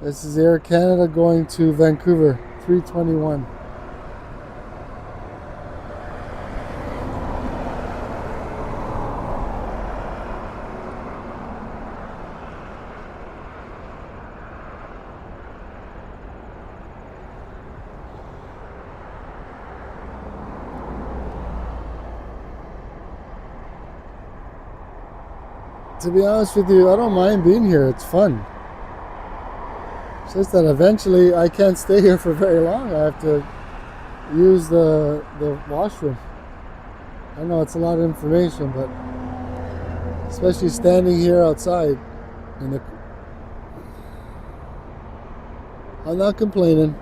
This is Air Canada going to Vancouver, 321. To be honest with you, I don't mind being here. It's fun. It's just that eventually I can't stay here for very long. I have to use the washroom. I know it's a lot of information, but especially standing here outside in the, I'm not complaining.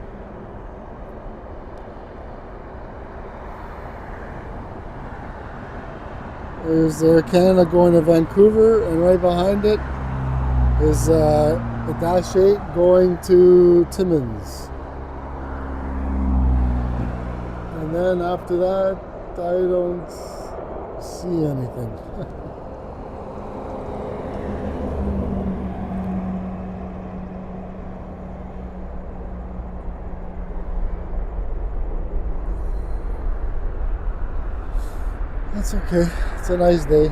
There's Air Canada going to Vancouver, and right behind it is the Dash 8 going to Timmins. And then after that, I don't see anything. That's okay. It's a nice day.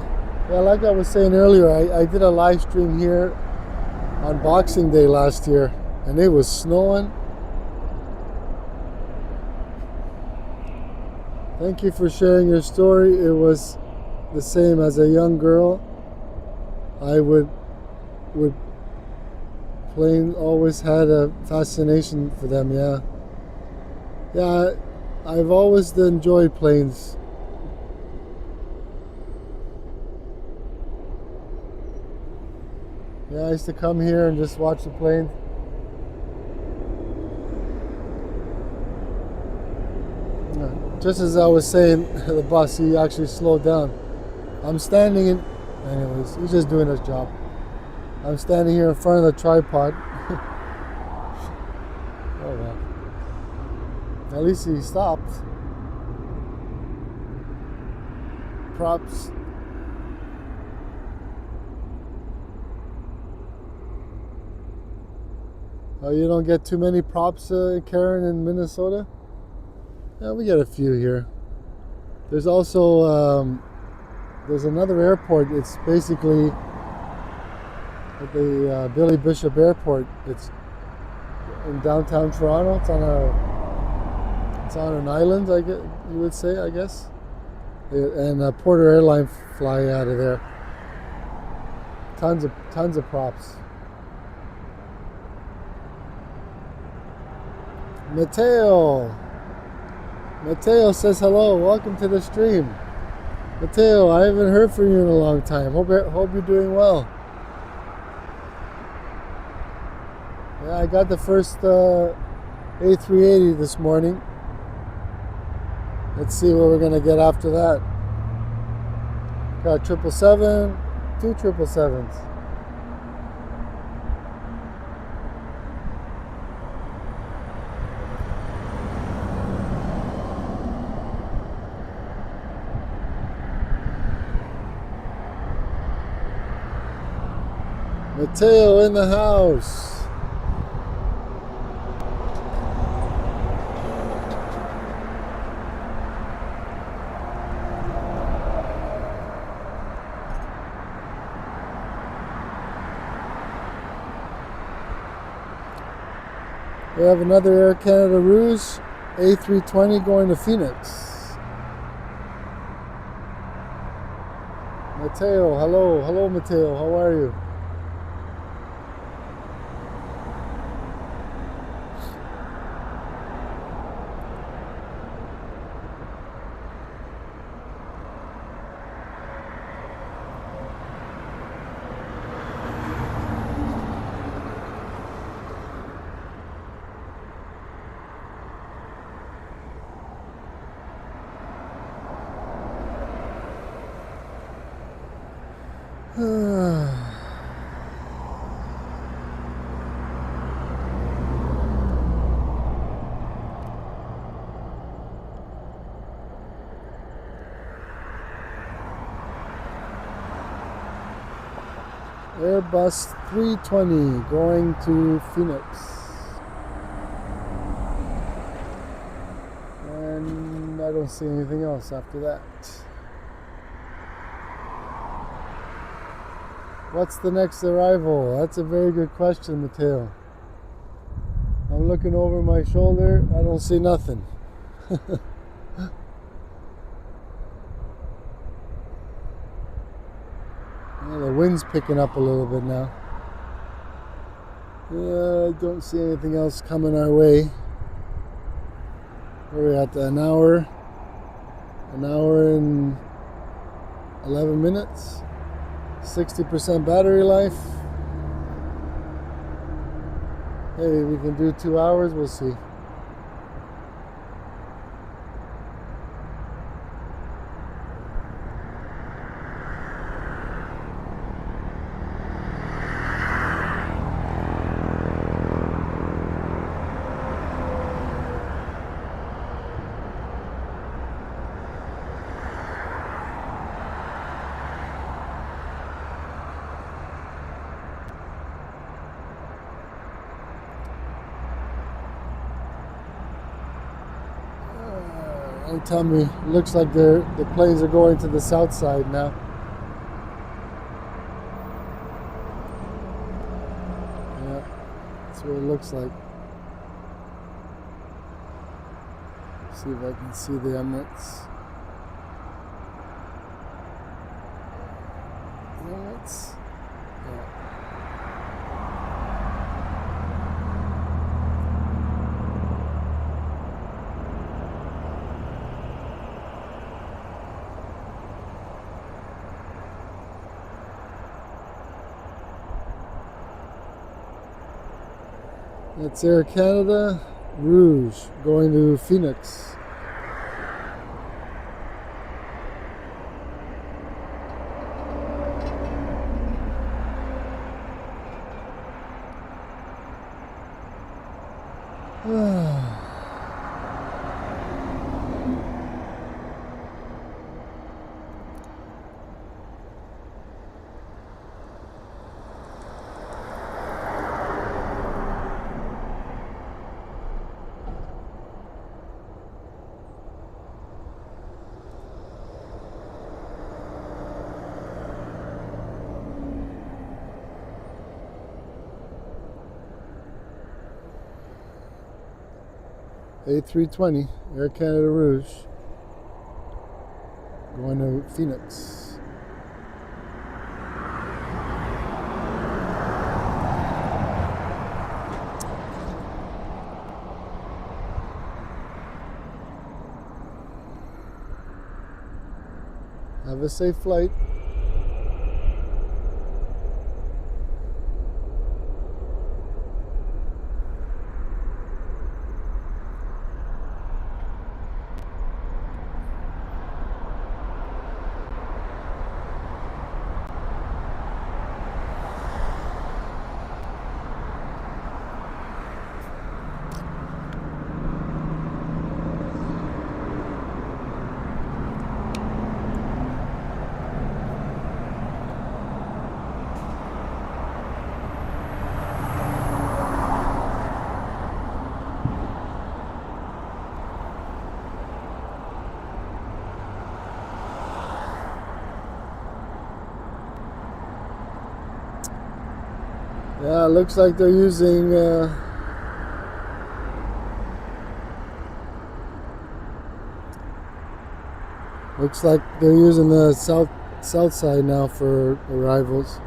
Yeah, like I was saying earlier, I did a live stream here on Boxing Day last year, and it was snowing. Thank you for sharing your story. It was the same as a young girl I would plane always had a fascination for them. Yeah, yeah. I've always enjoyed planes. Yeah, I used to come here and just watch the planes. Just as I was saying, the bus, he actually slowed down. I'm standing in. Anyways, he's just doing his job. I'm standing here in front of the tripod. Oh well. At least he stopped. Props. Oh, you don't get too many props, Karen, in Minnesota? Yeah, we get a few here. There's also there's another airport. It's basically at the Billy Bishop Airport. It's in downtown Toronto. It's on an island, I guess you would say, I guess. And Porter Airline fly out of there. Tons of props. Mateo says hello. Welcome to the stream. Mateo, I haven't heard from you in a long time. Hope you're doing well. Yeah, I got the first A380 this morning. Let's see what we're gonna get after that. Got 777, 2 777s. Mateo in the house. We have another Air Canada Rouge A320 going to Phoenix. Mateo, hello Mateo, how are you? Airbus 320 going to Phoenix. And I don't see anything else after that. What's the next arrival? That's a very good question, Mateo. I'm looking over my shoulder. I don't see nothing. Yeah, the wind's picking up a little bit now. Yeah, I don't see anything else coming our way. Where are we at? An hour and 11 minutes. 60% battery life. Maybe we can do 2 hours, we'll see. Don't tell me. Looks like the planes are going to the south side now. Yeah, that's what it looks like. See if I can see the Emirates. Emirates. It's Air Canada Rouge going to Phoenix. A320 Air Canada Rouge going to Phoenix. Have a safe flight. Yeah, it looks like they're using the south side now for arrivals.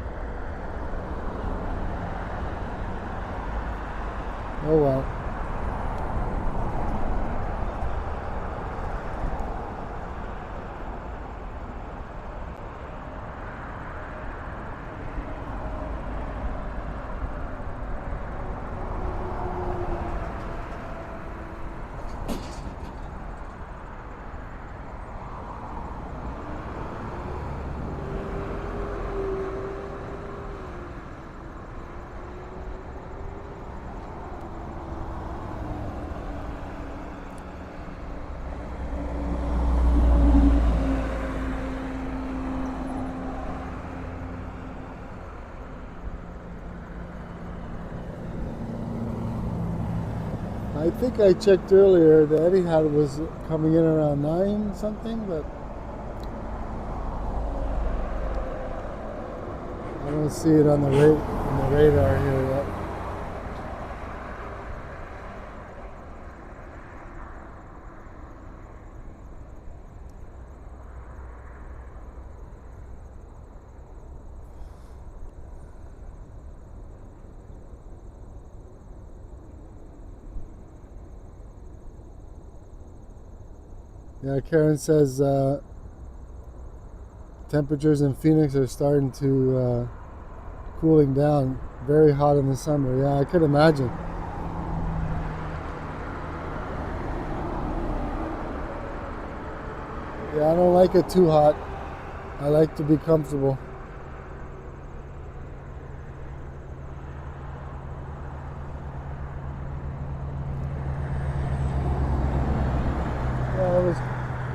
Oh well. I think I checked earlier, the Etihad was coming in around 9 something, but I don't see it on the radar here yet. Yeah, Karen says temperatures in Phoenix are starting to cooling down. Very hot in the summer. Yeah, I could imagine. Yeah, I don't like it too hot. I like to be comfortable.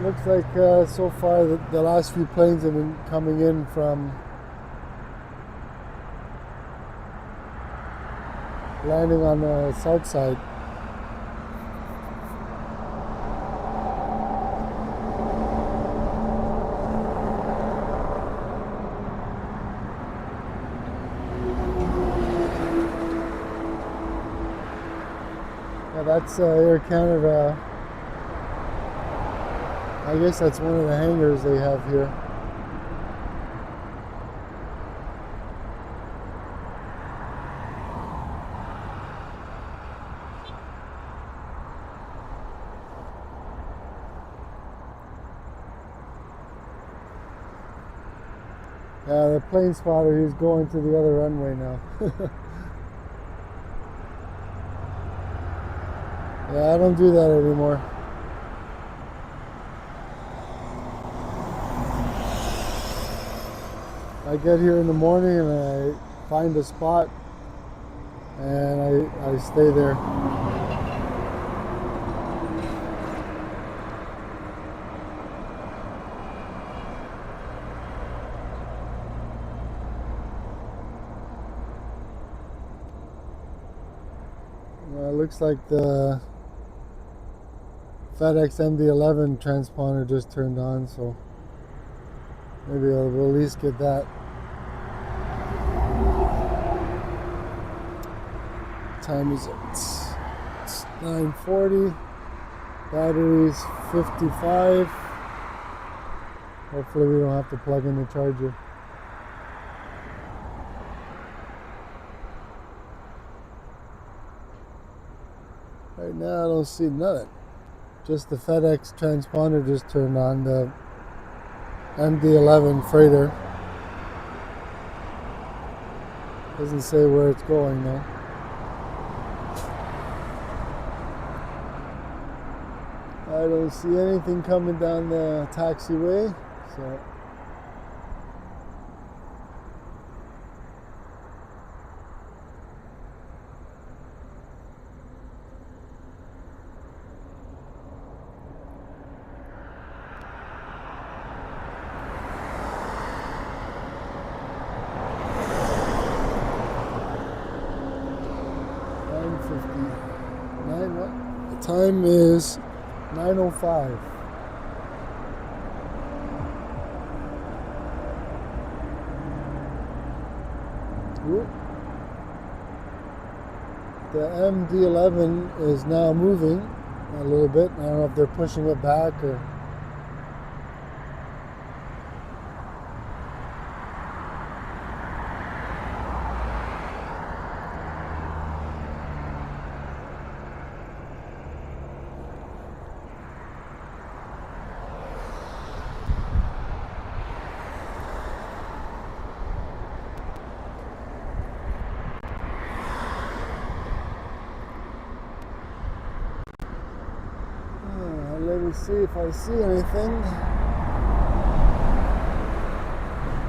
Looks like so far the last few planes have been coming in from landing on the south side. Yeah, that's Air Canada. I guess that's one of the hangars they have here. Yeah, the plane spotter, he's going to the other runway now. Yeah, I don't do that anymore. I get here in the morning and I find a spot and I stay there. Well, it looks like the FedEx MD-11 transponder just turned on, so maybe we'll at least get that. What time is it? It's 9:40. Battery's 55. Hopefully we don't have to plug in the charger. Right now I don't see nothing. Just the FedEx transponder just turned on, the MD-11 freighter. Doesn't say where it's going though. I don't see anything coming down the taxiway, so the time is 9:05. The MD-11 is now moving a little bit. I don't know if they're pushing it back or... Let me see if I see anything.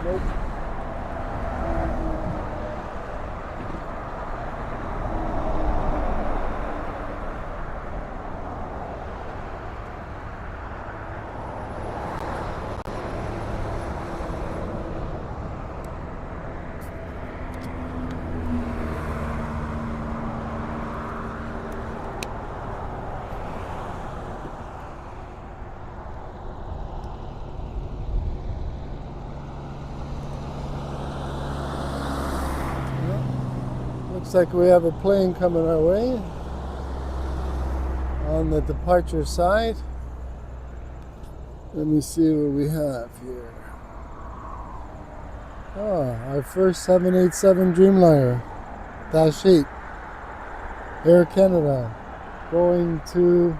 Nope. Looks like we have a plane coming our way on the departure side. Let me see what we have here. Oh, our first 787 Dreamliner -8 Air Canada going to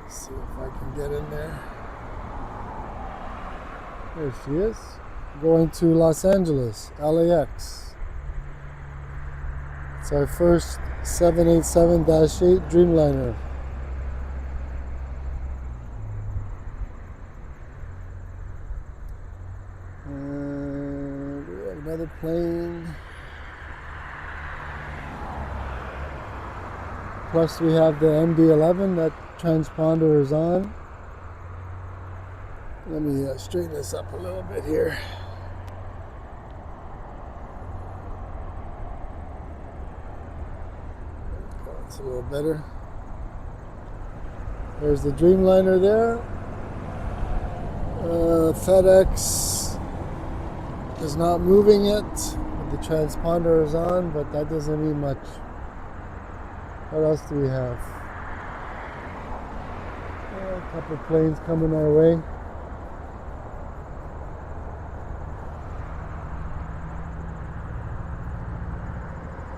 let's see if I can get in there. There she is, going to Los Angeles, LAX. It's our first 787-8 Dreamliner. And we have another plane. Plus we have the MD-11, that transponder is on. Let me straighten this up a little bit here. It's a little better. There's the Dreamliner there. FedEx is not moving yet. The transponder is on, but that doesn't mean much. What else do we have? A couple planes coming our way.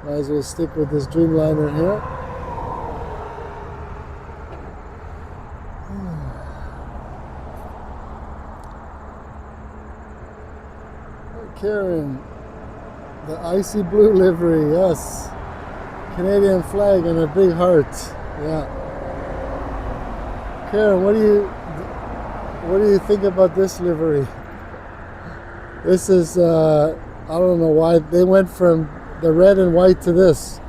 Might as well stick with this Dreamliner here. Karen, The icy blue livery, yes. Canadian flag and a big heart. Yeah. Karen, what do you think about this livery? This is I don't know why they went from the red and white to this.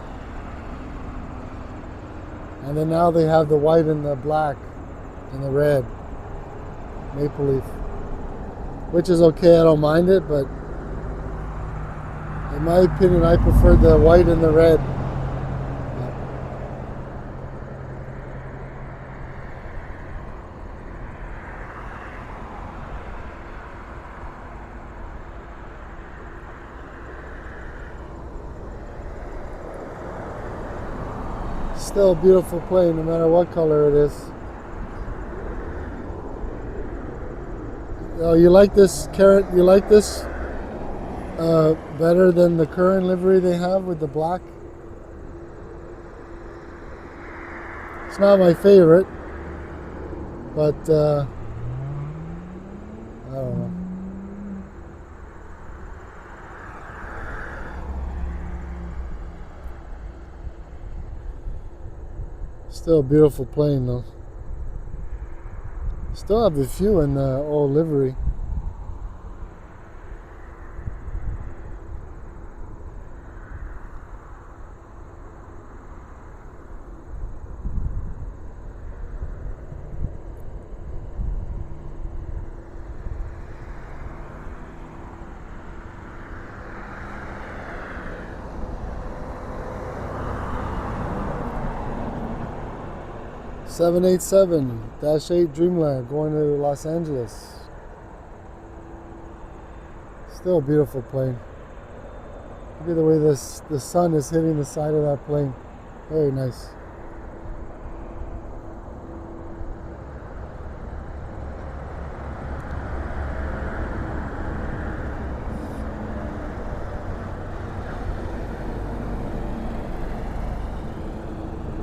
And then now they have the white and the black and the red maple leaf. Which is okay, I don't mind it, but in my opinion I prefer the white and the red. Still a beautiful plane, no matter what color it is. Oh, you like this, Karen? You like this better than the current livery they have with the black? It's not my favorite, but I don't know. Still a beautiful plane though. Still have a few in the old livery. (787-8) Dreamliner going to Los Angeles. Still a beautiful plane. Look at the way the sun is hitting the side of that plane. Very nice.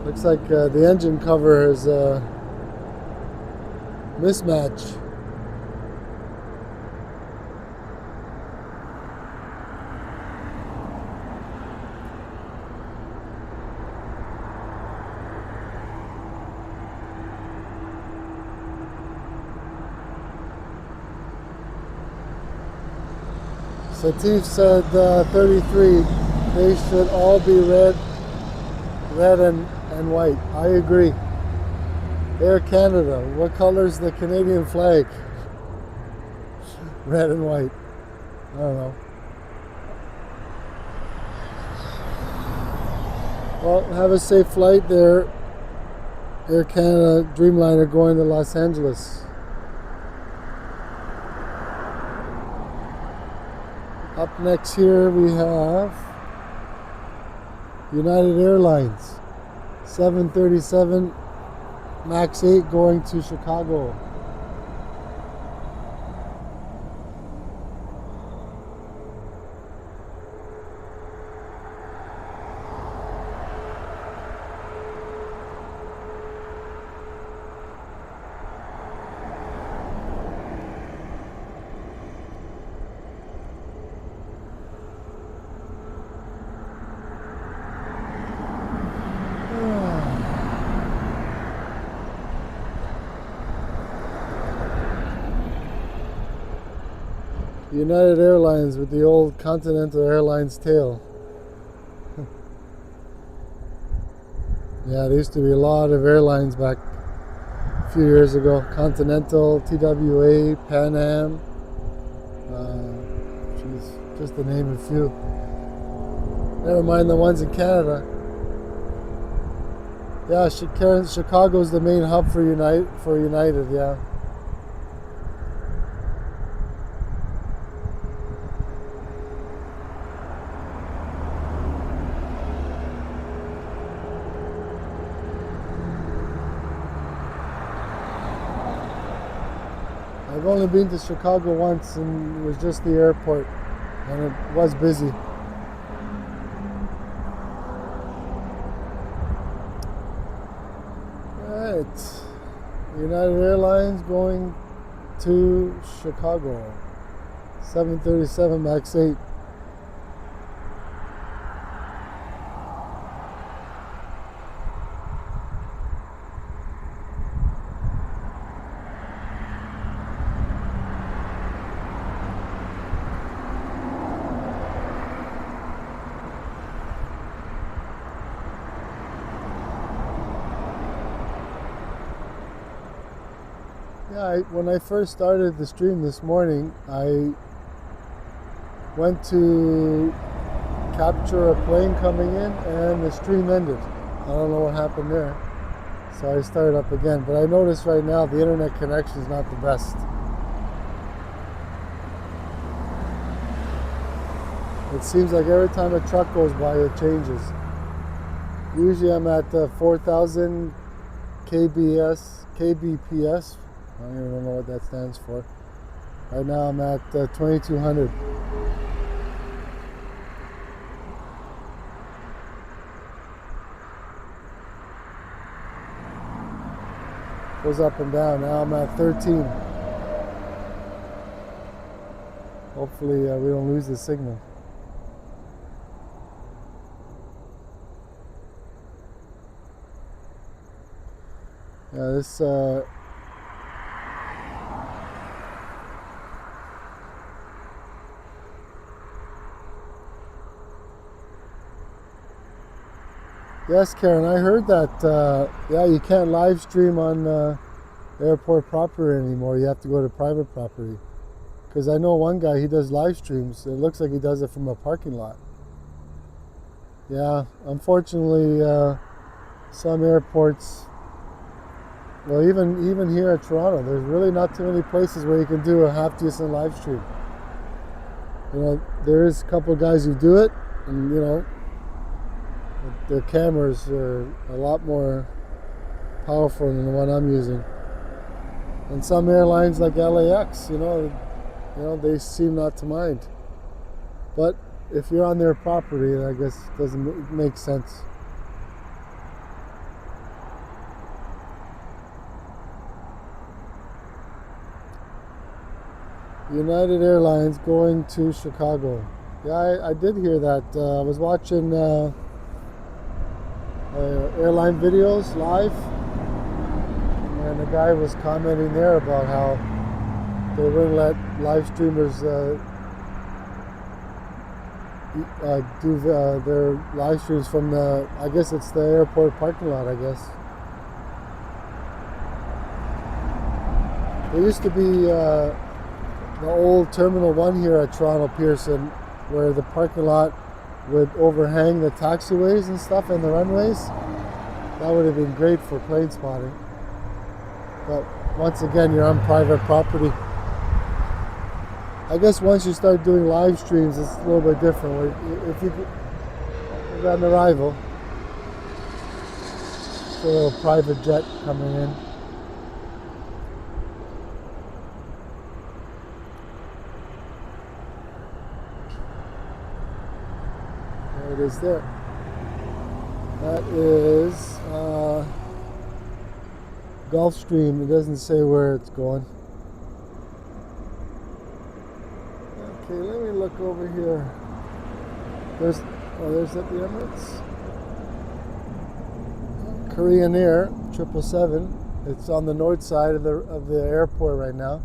Looks like the engine cover is a mismatch. Satif said 33. They should all be red and white. I agree. Air Canada. What color is the Canadian flag? Red and white. I don't know. Well, have a safe flight there. Air Canada Dreamliner going to Los Angeles. Up next here we have United Airlines 737 MAX 8 going to Chicago. United Airlines with the old Continental Airlines tail. Yeah, there used to be a lot of airlines back a few years ago. Continental, TWA, Pan Am. Just to name a few. Never mind the ones in Canada. Yeah, Chicago's the main hub for United, yeah. I've only been to Chicago once, and it was just the airport, and it was busy. Alright, United Airlines going to Chicago, 737 MAX 8. Yeah, when I first started the stream this morning, I went to capture a plane coming in and the stream ended. I don't know what happened there. So I started up again. But I noticed right now the internet connection is not the best. It seems like every time a truck goes by it changes. Usually I'm at 4,000 kbps. I don't even know what that stands for. Right now I'm at 2200. Goes up and down. Now I'm at 13. Hopefully we don't lose the signal. Yeah, this yes, Karen, I heard that, yeah, you can't live stream on airport property anymore. You have to go to private property. Because I know one guy, he does live streams. It looks like he does it from a parking lot. Yeah, unfortunately, some airports, well, even here at Toronto, there's really not too many places where you can do a half-decent live stream. You know, there is a couple of guys who do it, and, you know, their cameras are a lot more powerful than the one I'm using. And some airlines like LAX, you know, they seem not to mind. But if you're on their property, I guess it doesn't make sense. United Airlines going to Chicago. Yeah, I did hear that. I was watching airline videos live, and the guy was commenting there about how they wouldn't let live streamers do their live streams from the, I guess it's the airport parking lot, I guess. There used to be the old Terminal 1 here at Toronto Pearson, where the parking lot would overhang the taxiways and stuff and the runways. That would have been great for plane spotting. But once again, you're on private property. I guess once you start doing live streams, it's a little bit different. If you got an arrival, it's a little private jet coming in. There it is there. That is Gulfstream. It doesn't say where it's going. Okay, let me look over here. There's at the Emirates. Korean Air 777. It's on the north side of the airport right now.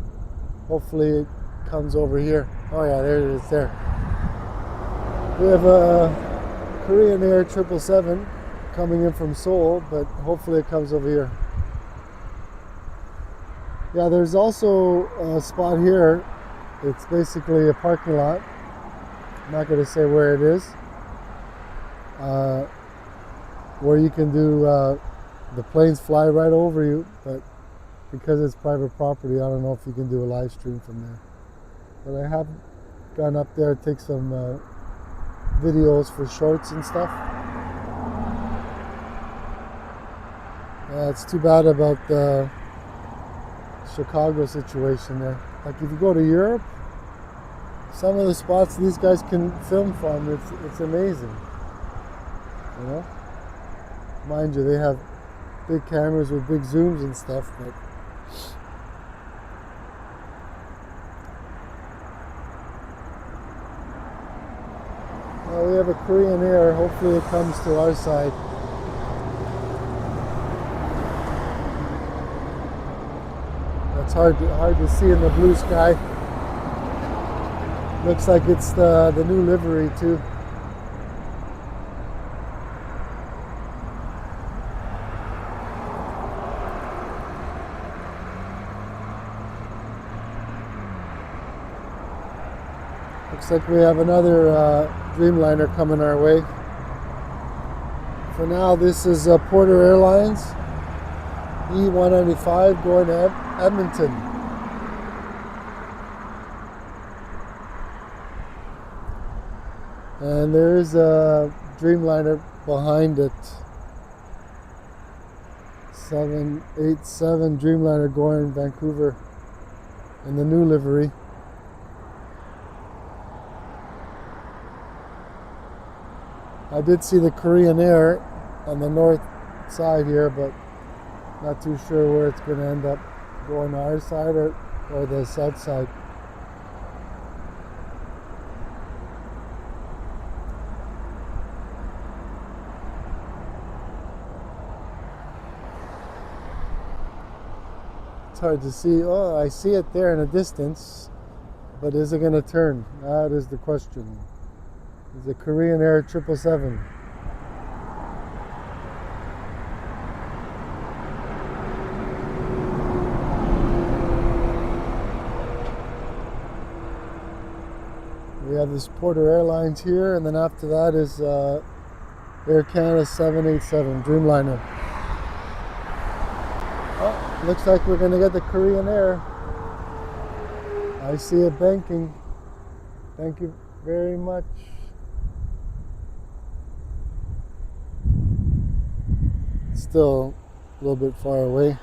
Hopefully it comes over here. Oh yeah, there it is there. We have a Korean Air 777 coming in from Seoul, but hopefully it comes over here. Yeah, there's also a spot here. It's basically a parking lot. I'm not going to say where it is. Where you can do, the planes fly right over you, but because it's private property, I don't know if you can do a live stream from there. But I have gone up there to take some videos for shorts and stuff. It's too bad about the Chicago situation there. Like if you go to Europe, some of the spots these guys can film from, it's amazing. You know? Mind you, they have big cameras with big zooms and stuff, but well, we have a Korean Air. Hopefully it comes to our side. It's hard to see in the blue sky. Looks like it's the new livery too. Looks like we have another Dreamliner coming our way. For now, this is Porter Airlines E195 going to Edmonton. And there is a Dreamliner behind it. 787 Dreamliner going Vancouver in the new livery. I did see the Korean Air on the north side here, but not too sure where it's going to end up, going to our side or the south side. It's hard to see. Oh, I see it there in the distance, but is it going to turn? That is the question. It's a Korean Air 777. We have this Porter Airlines here, and then after that is Air Canada 787 Dreamliner. Oh, looks like we're going to get the Korean Air. I see it banking. Thank you very much. Still a little bit far away.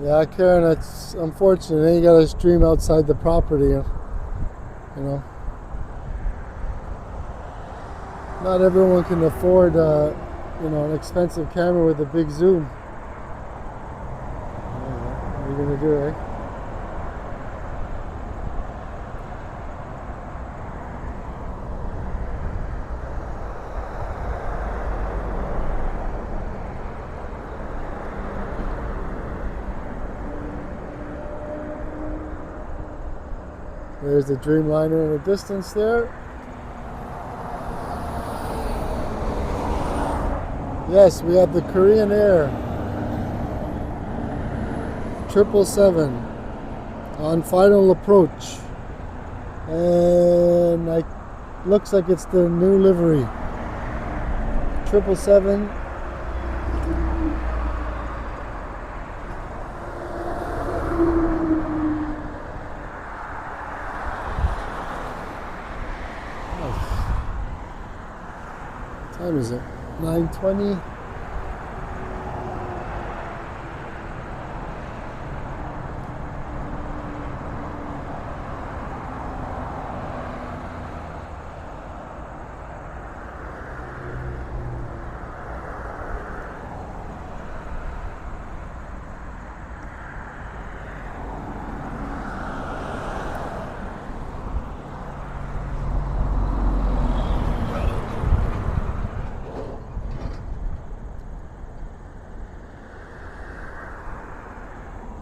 Yeah, Karen, it's unfortunate. You gotta stream outside the property, you know. Not everyone can afford, an expensive camera with a big zoom. What are you gonna do, eh? There's the Dreamliner in the distance there. Yes, we have the Korean Air 777 on final approach. And looks like it's the new livery. 777. What time is it? 9:20.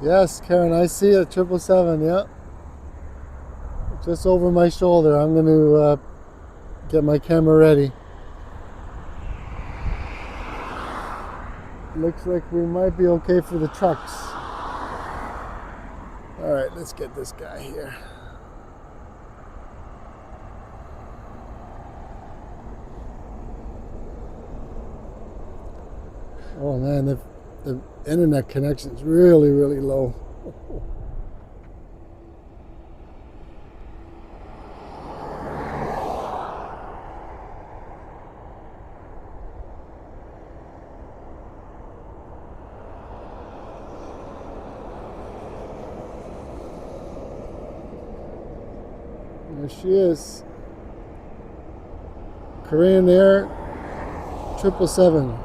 Yes, Karen, I see it, 777, yeah. Just over my shoulder. I'm going to get my camera ready. Looks like we might be okay for the trucks. All right, let's get this guy here. Oh man, the internet connection is really, really low. There she is. Korean Air 777.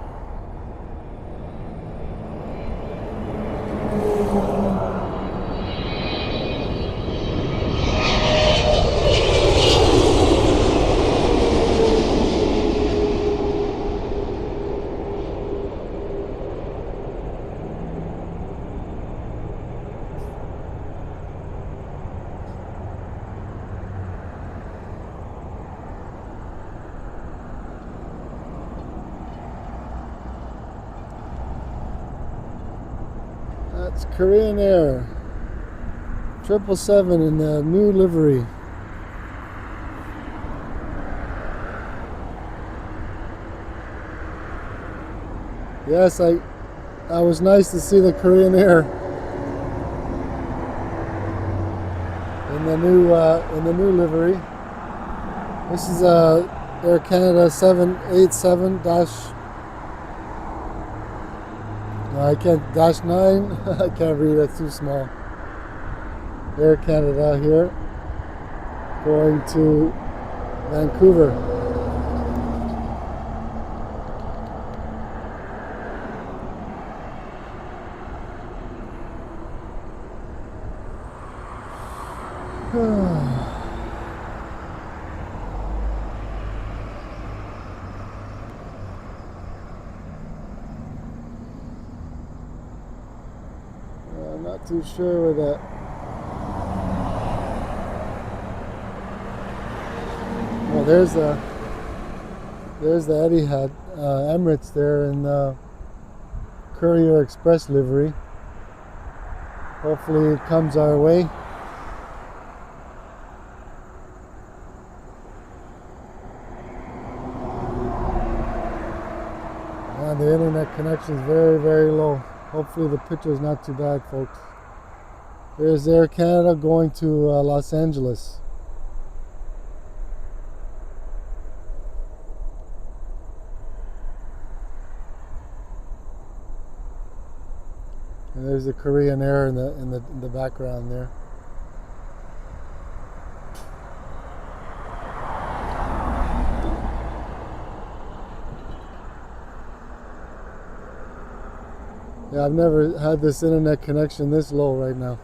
It's Korean Air 777 in the new livery. Yes, I was nice to see the Korean Air in the new livery. This is Air Canada 787 dash 9. I can't read, it's too small. Air Canada here, going to Vancouver. I'm not too sure where that. Well, there's the Etihad Emirates there in the Courier Express livery. Hopefully it comes our way. And the internet connection is very, very low. Hopefully the picture is not too bad, folks. There's Air Canada going to Los Angeles. And there's the Korean Air in the background there. Yeah, I've never had this internet connection this low right now.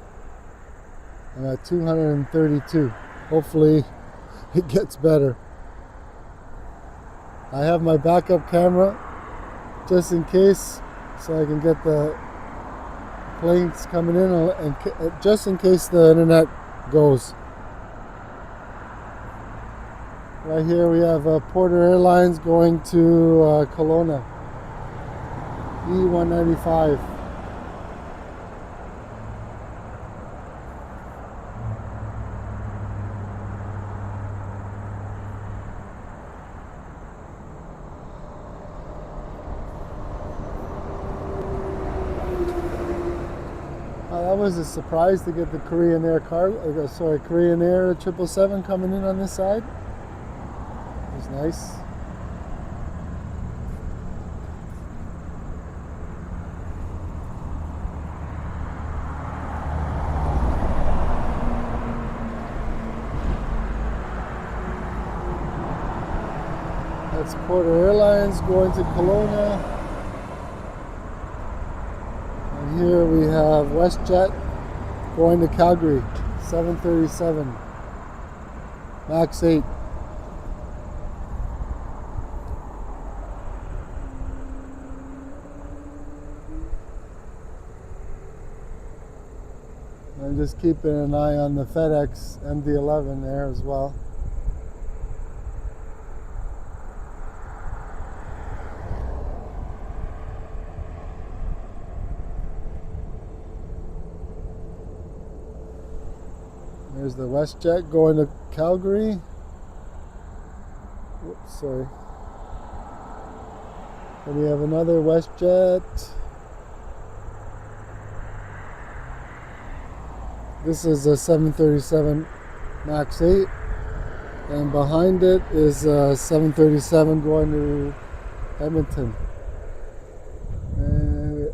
I'm at 232. Hopefully it gets better. I have my backup camera just in case, so I can get the planes coming in and just in case the internet goes. Right here we have Porter Airlines going to Kelowna. E195. That was a surprise to get the Korean Air Korean Air 777 coming in on this side. It was nice. That's Porter Airlines going to Kelowna. And here we have WestJet going to Calgary, 737, MAX 8. I'm just keeping an eye on the FedEx MD-11 there as well. There's the WestJet going to Calgary. Oops, sorry. And we have another WestJet. This is a 737 MAX 8. And behind it is a 737 going to Edmonton. And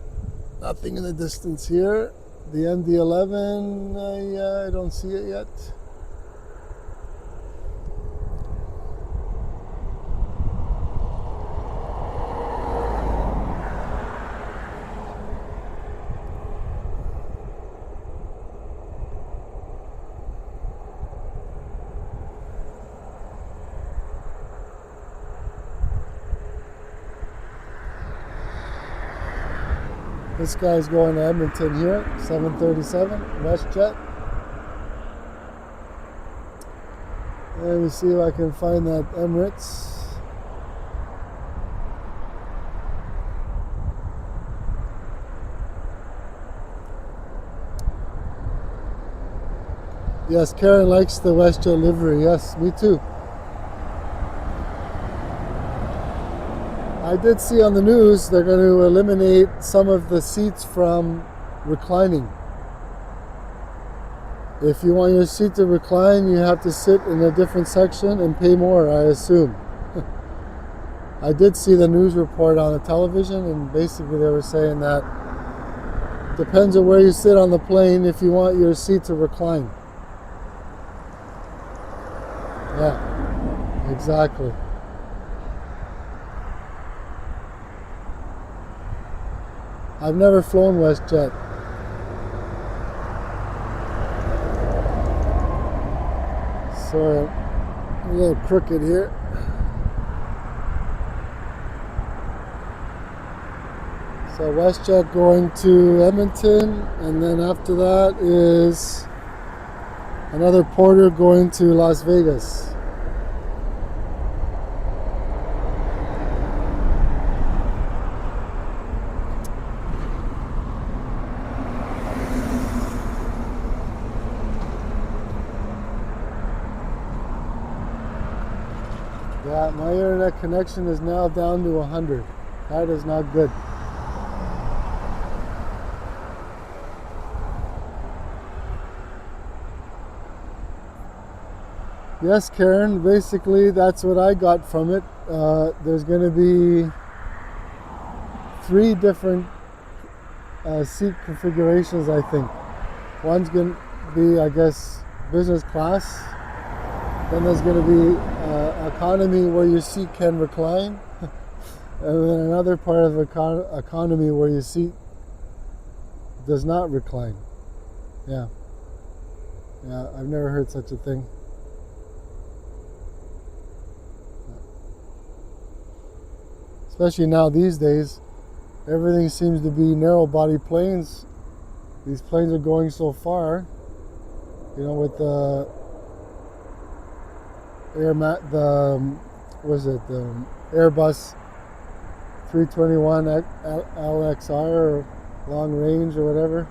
nothing in the distance here. The MD-11, I don't see it yet. This guy's going to Edmonton here, 737, WestJet. And let me see if I can find that Emirates. Yes, Karen likes the WestJet livery. Yes, me too. I did see on the news they're going to eliminate some of the seats from reclining. If you want your seat to recline, you have to sit in a different section and pay more, I assume. I did see the news report on the television, and basically they were saying that depends on where you sit on the plane if you want your seat to recline. Yeah, exactly. I've never flown WestJet. Sorry, I'm a little crooked here. So WestJet going to Edmonton, and then after that is another porter going to Las Vegas. Yeah, my internet connection is now down to 100. That is not good. Yes, Karen, basically that's what I got from it. There's going to be 3 different seat configurations, I think. One's going to be, I guess, business class. Then there's going to be economy where your seat can recline. And then another part of economy where your seat does not recline. Yeah. Yeah, I've never heard such a thing. Especially now these days, everything seems to be narrow body planes. These planes are going so far, you know, with the Airbus 321 LXR or long range or whatever.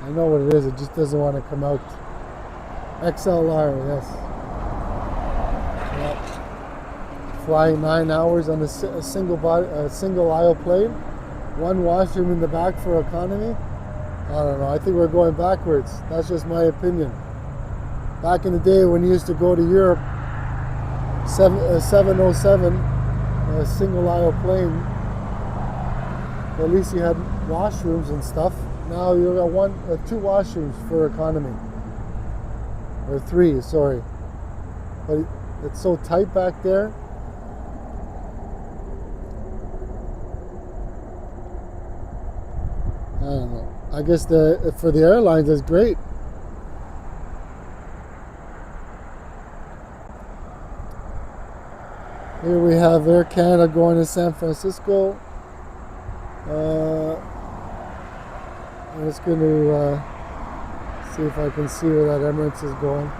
I know what it is, it just doesn't want to come out. XLR, yes. Yep. Flying 9 hours on a single aisle plane, 1 washroom in the back for economy. I don't know, I think we're going backwards. That's just my opinion. Back in the day when you used to go to Europe, 707, a single aisle plane, at least you had washrooms and stuff. Now you got 2 washrooms for economy. Or 3, sorry. But it's so tight back there. I don't know. I guess for the airlines it's great. Here we have Air Canada going to San Francisco. I'm just going to see if I can see where that Emirates is going.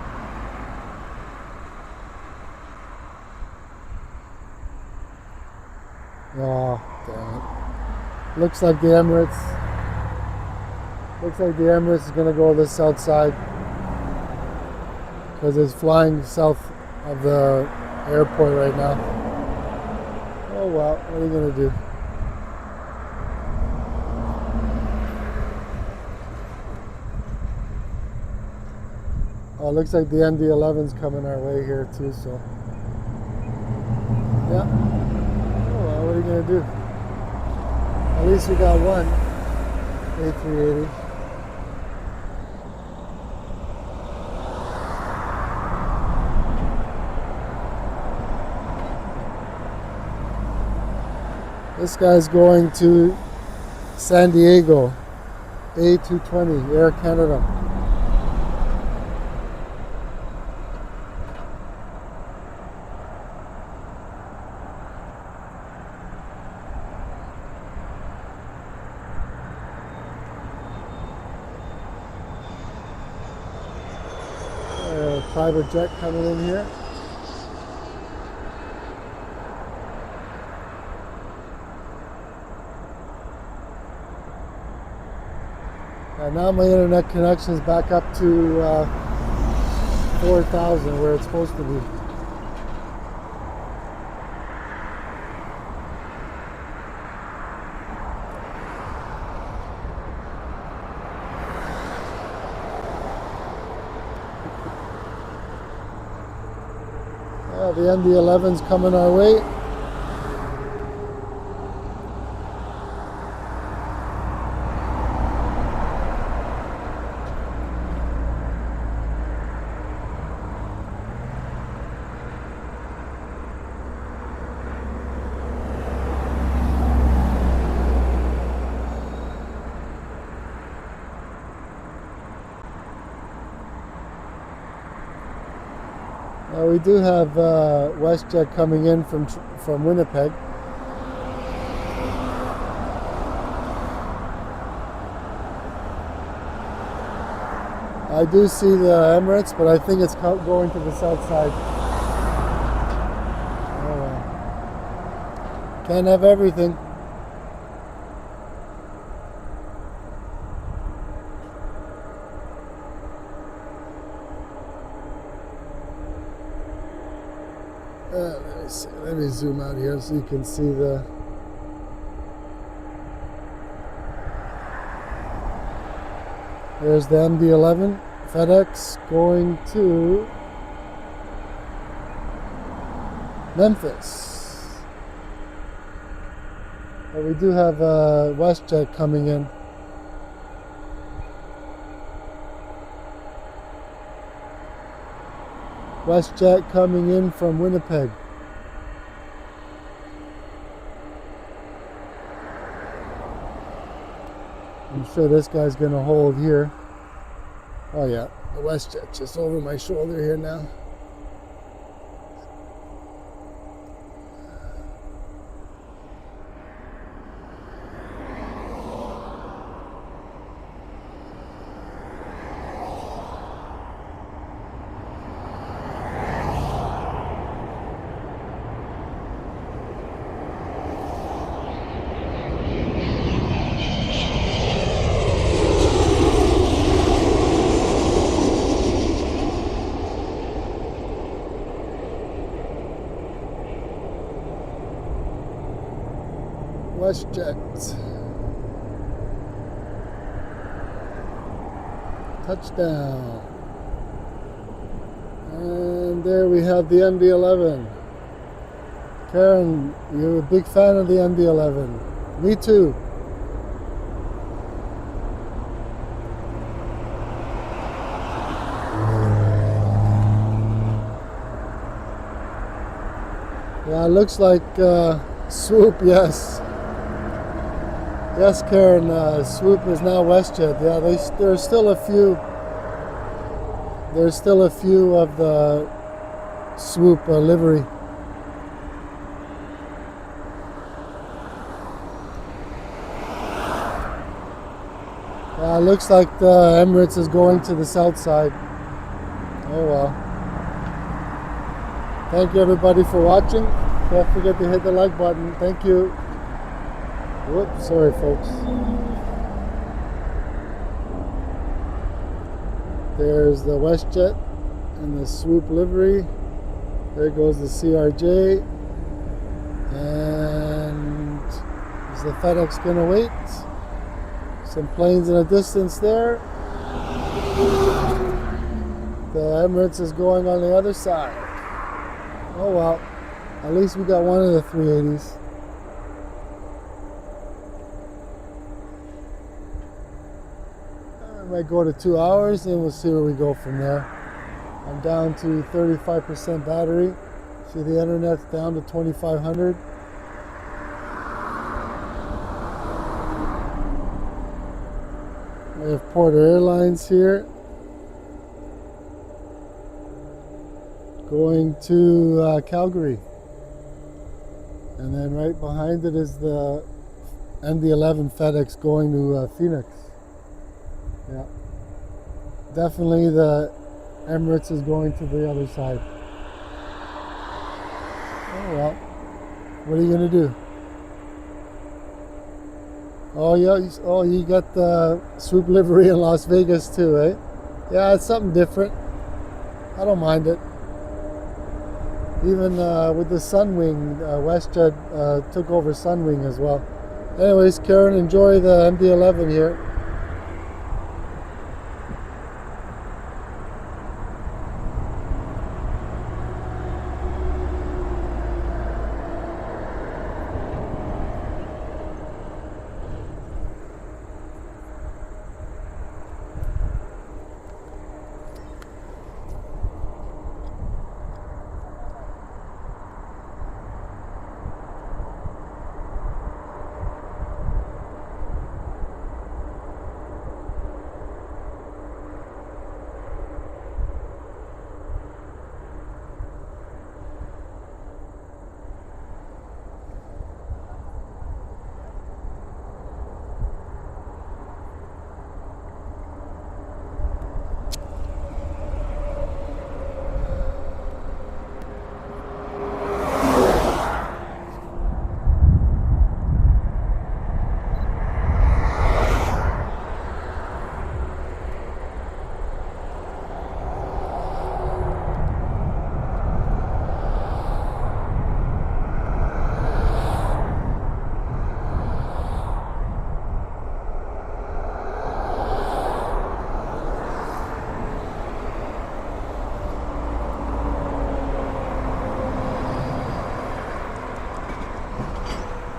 Oh, damn it. Looks like the Emirates is going to go to the south side because it's flying south of the airport right now. Oh well, what are you going to do? Oh, it looks like the MD-11's coming our way here too, so yeah. Oh well, what are you going to do? At least we got one A380. This guy's going to San Diego, A220, Air Canada. Private jet coming in here. Now my internet connection is back up to 4,000 where it's supposed to be. The MD-11's coming our way. We do have WestJet coming in from Winnipeg. I do see the Emirates, but I think it's going to the south side. Oh well. Can't have everything. Let me zoom out here so you can see the... There's the MD-11 FedEx going to Memphis. But we do have WestJet coming in. WestJet coming in from Winnipeg. I'm sure this guy's gonna hold here. Oh yeah, the WestJet just over my shoulder here now. WestJet. Touchdown. And there we have the MD-11. Karen, you're a big fan of the MD-11. Me too. Yeah, it looks like Swoop, yes. Yes, Karen, Swoop is now WestJet. Yeah, there's still a few. There's still a few of the Swoop livery. Yeah, it looks like the Emirates is going to the south side. Oh well. Thank you everybody for watching. Don't forget to hit the like button. Thank you. Whoops, sorry folks. There's the WestJet and the Swoop livery. There goes the CRJ. And is the FedEx gonna wait? Some planes in the distance there. The Emirates is going on the other side. Oh well, at least we got one of the 380s. Might go to 2 hours and we'll see where we go from there. I'm down to 35% battery. See the internet's down to 2500. We have Porter Airlines here. Going to Calgary. And then right behind it is the MD-11 FedEx going to Phoenix. Yeah, definitely the Emirates is going to the other side. Oh well, what are you going to do? Oh yeah, oh you got the swoop livery in Las Vegas too, eh? Yeah, it's something different. I don't mind it. Even with the Sunwing, WestJet took over Sunwing as well. Anyways, Karen, enjoy the MD-11 here.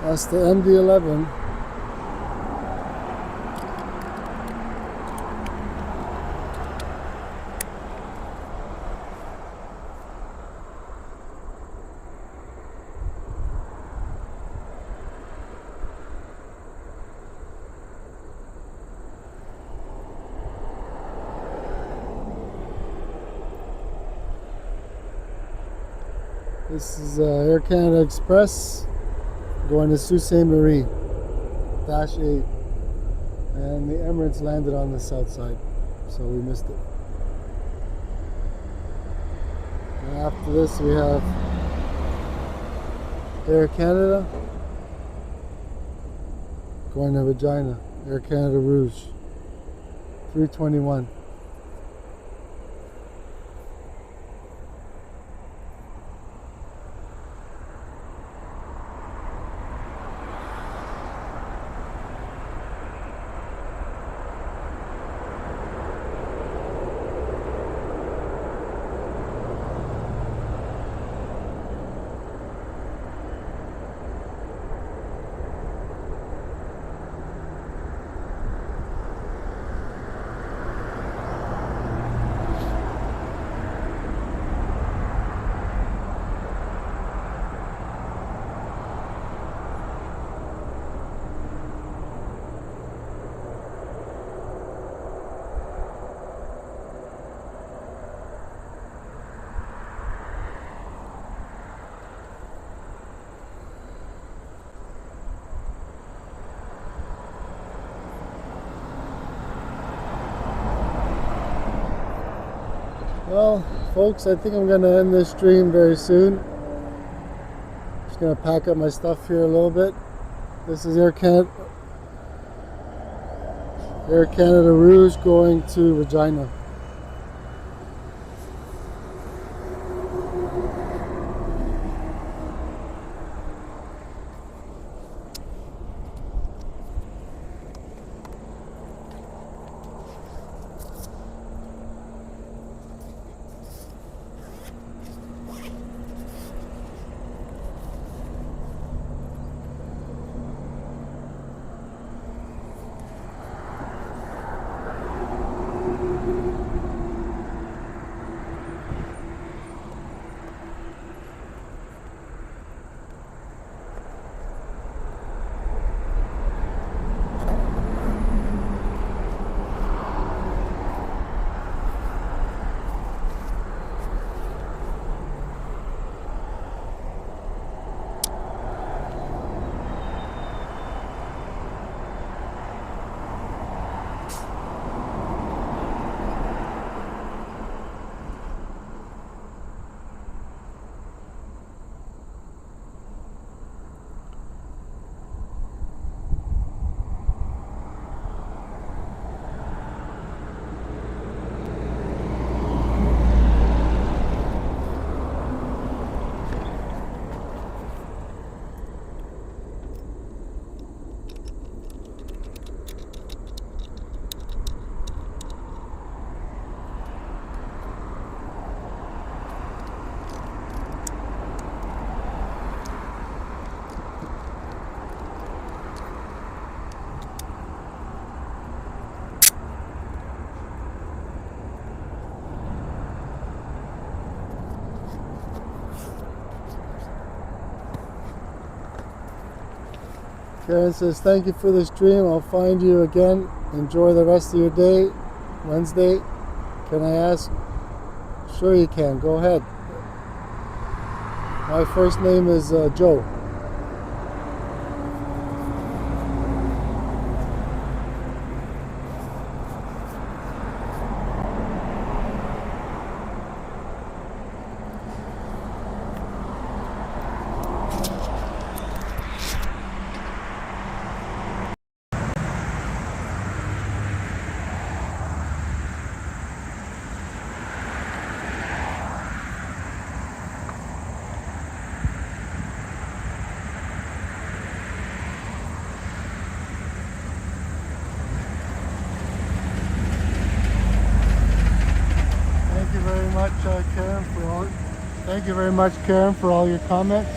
That's the MD-11. This is Air Canada Express going to Sault Ste. Marie, Dash 8. And the Emirates landed on the south side, so we missed it. And after this we have Air Canada going to Regina, Air Canada Rouge, 321. Well, folks, I think I'm going to end this stream very soon. Just going to pack up my stuff here a little bit. This is Air Canada Rouge going to Regina. Karen says, thank you for this dream. I'll find you again. Enjoy the rest of your day. Wednesday. Can I ask? Sure you can. Go ahead. My first name is Joe. Thank you very much, Karen, for all your comments.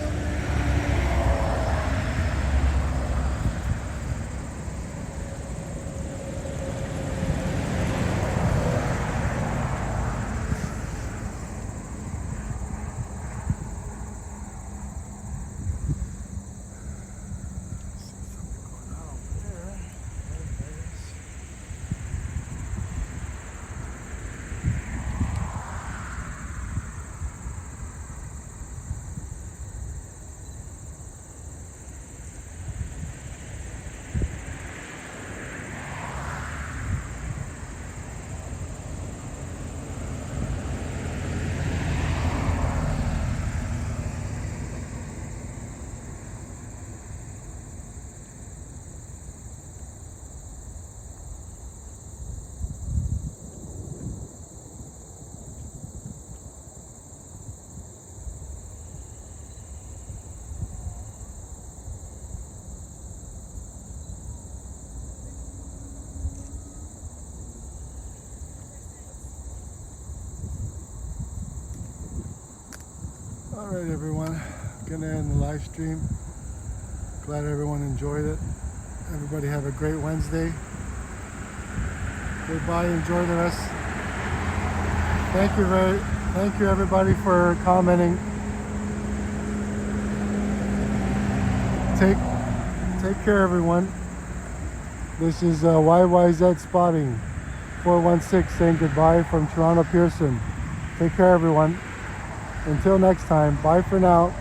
Alright everyone, gonna end the live stream. Glad everyone enjoyed it. Everybody have a great Wednesday. Goodbye, enjoy the rest. Thank you everybody for commenting. Take care everyone. This is YYZ Spotting 416 saying goodbye from Toronto Pearson. Take care everyone. Until next time, bye for now.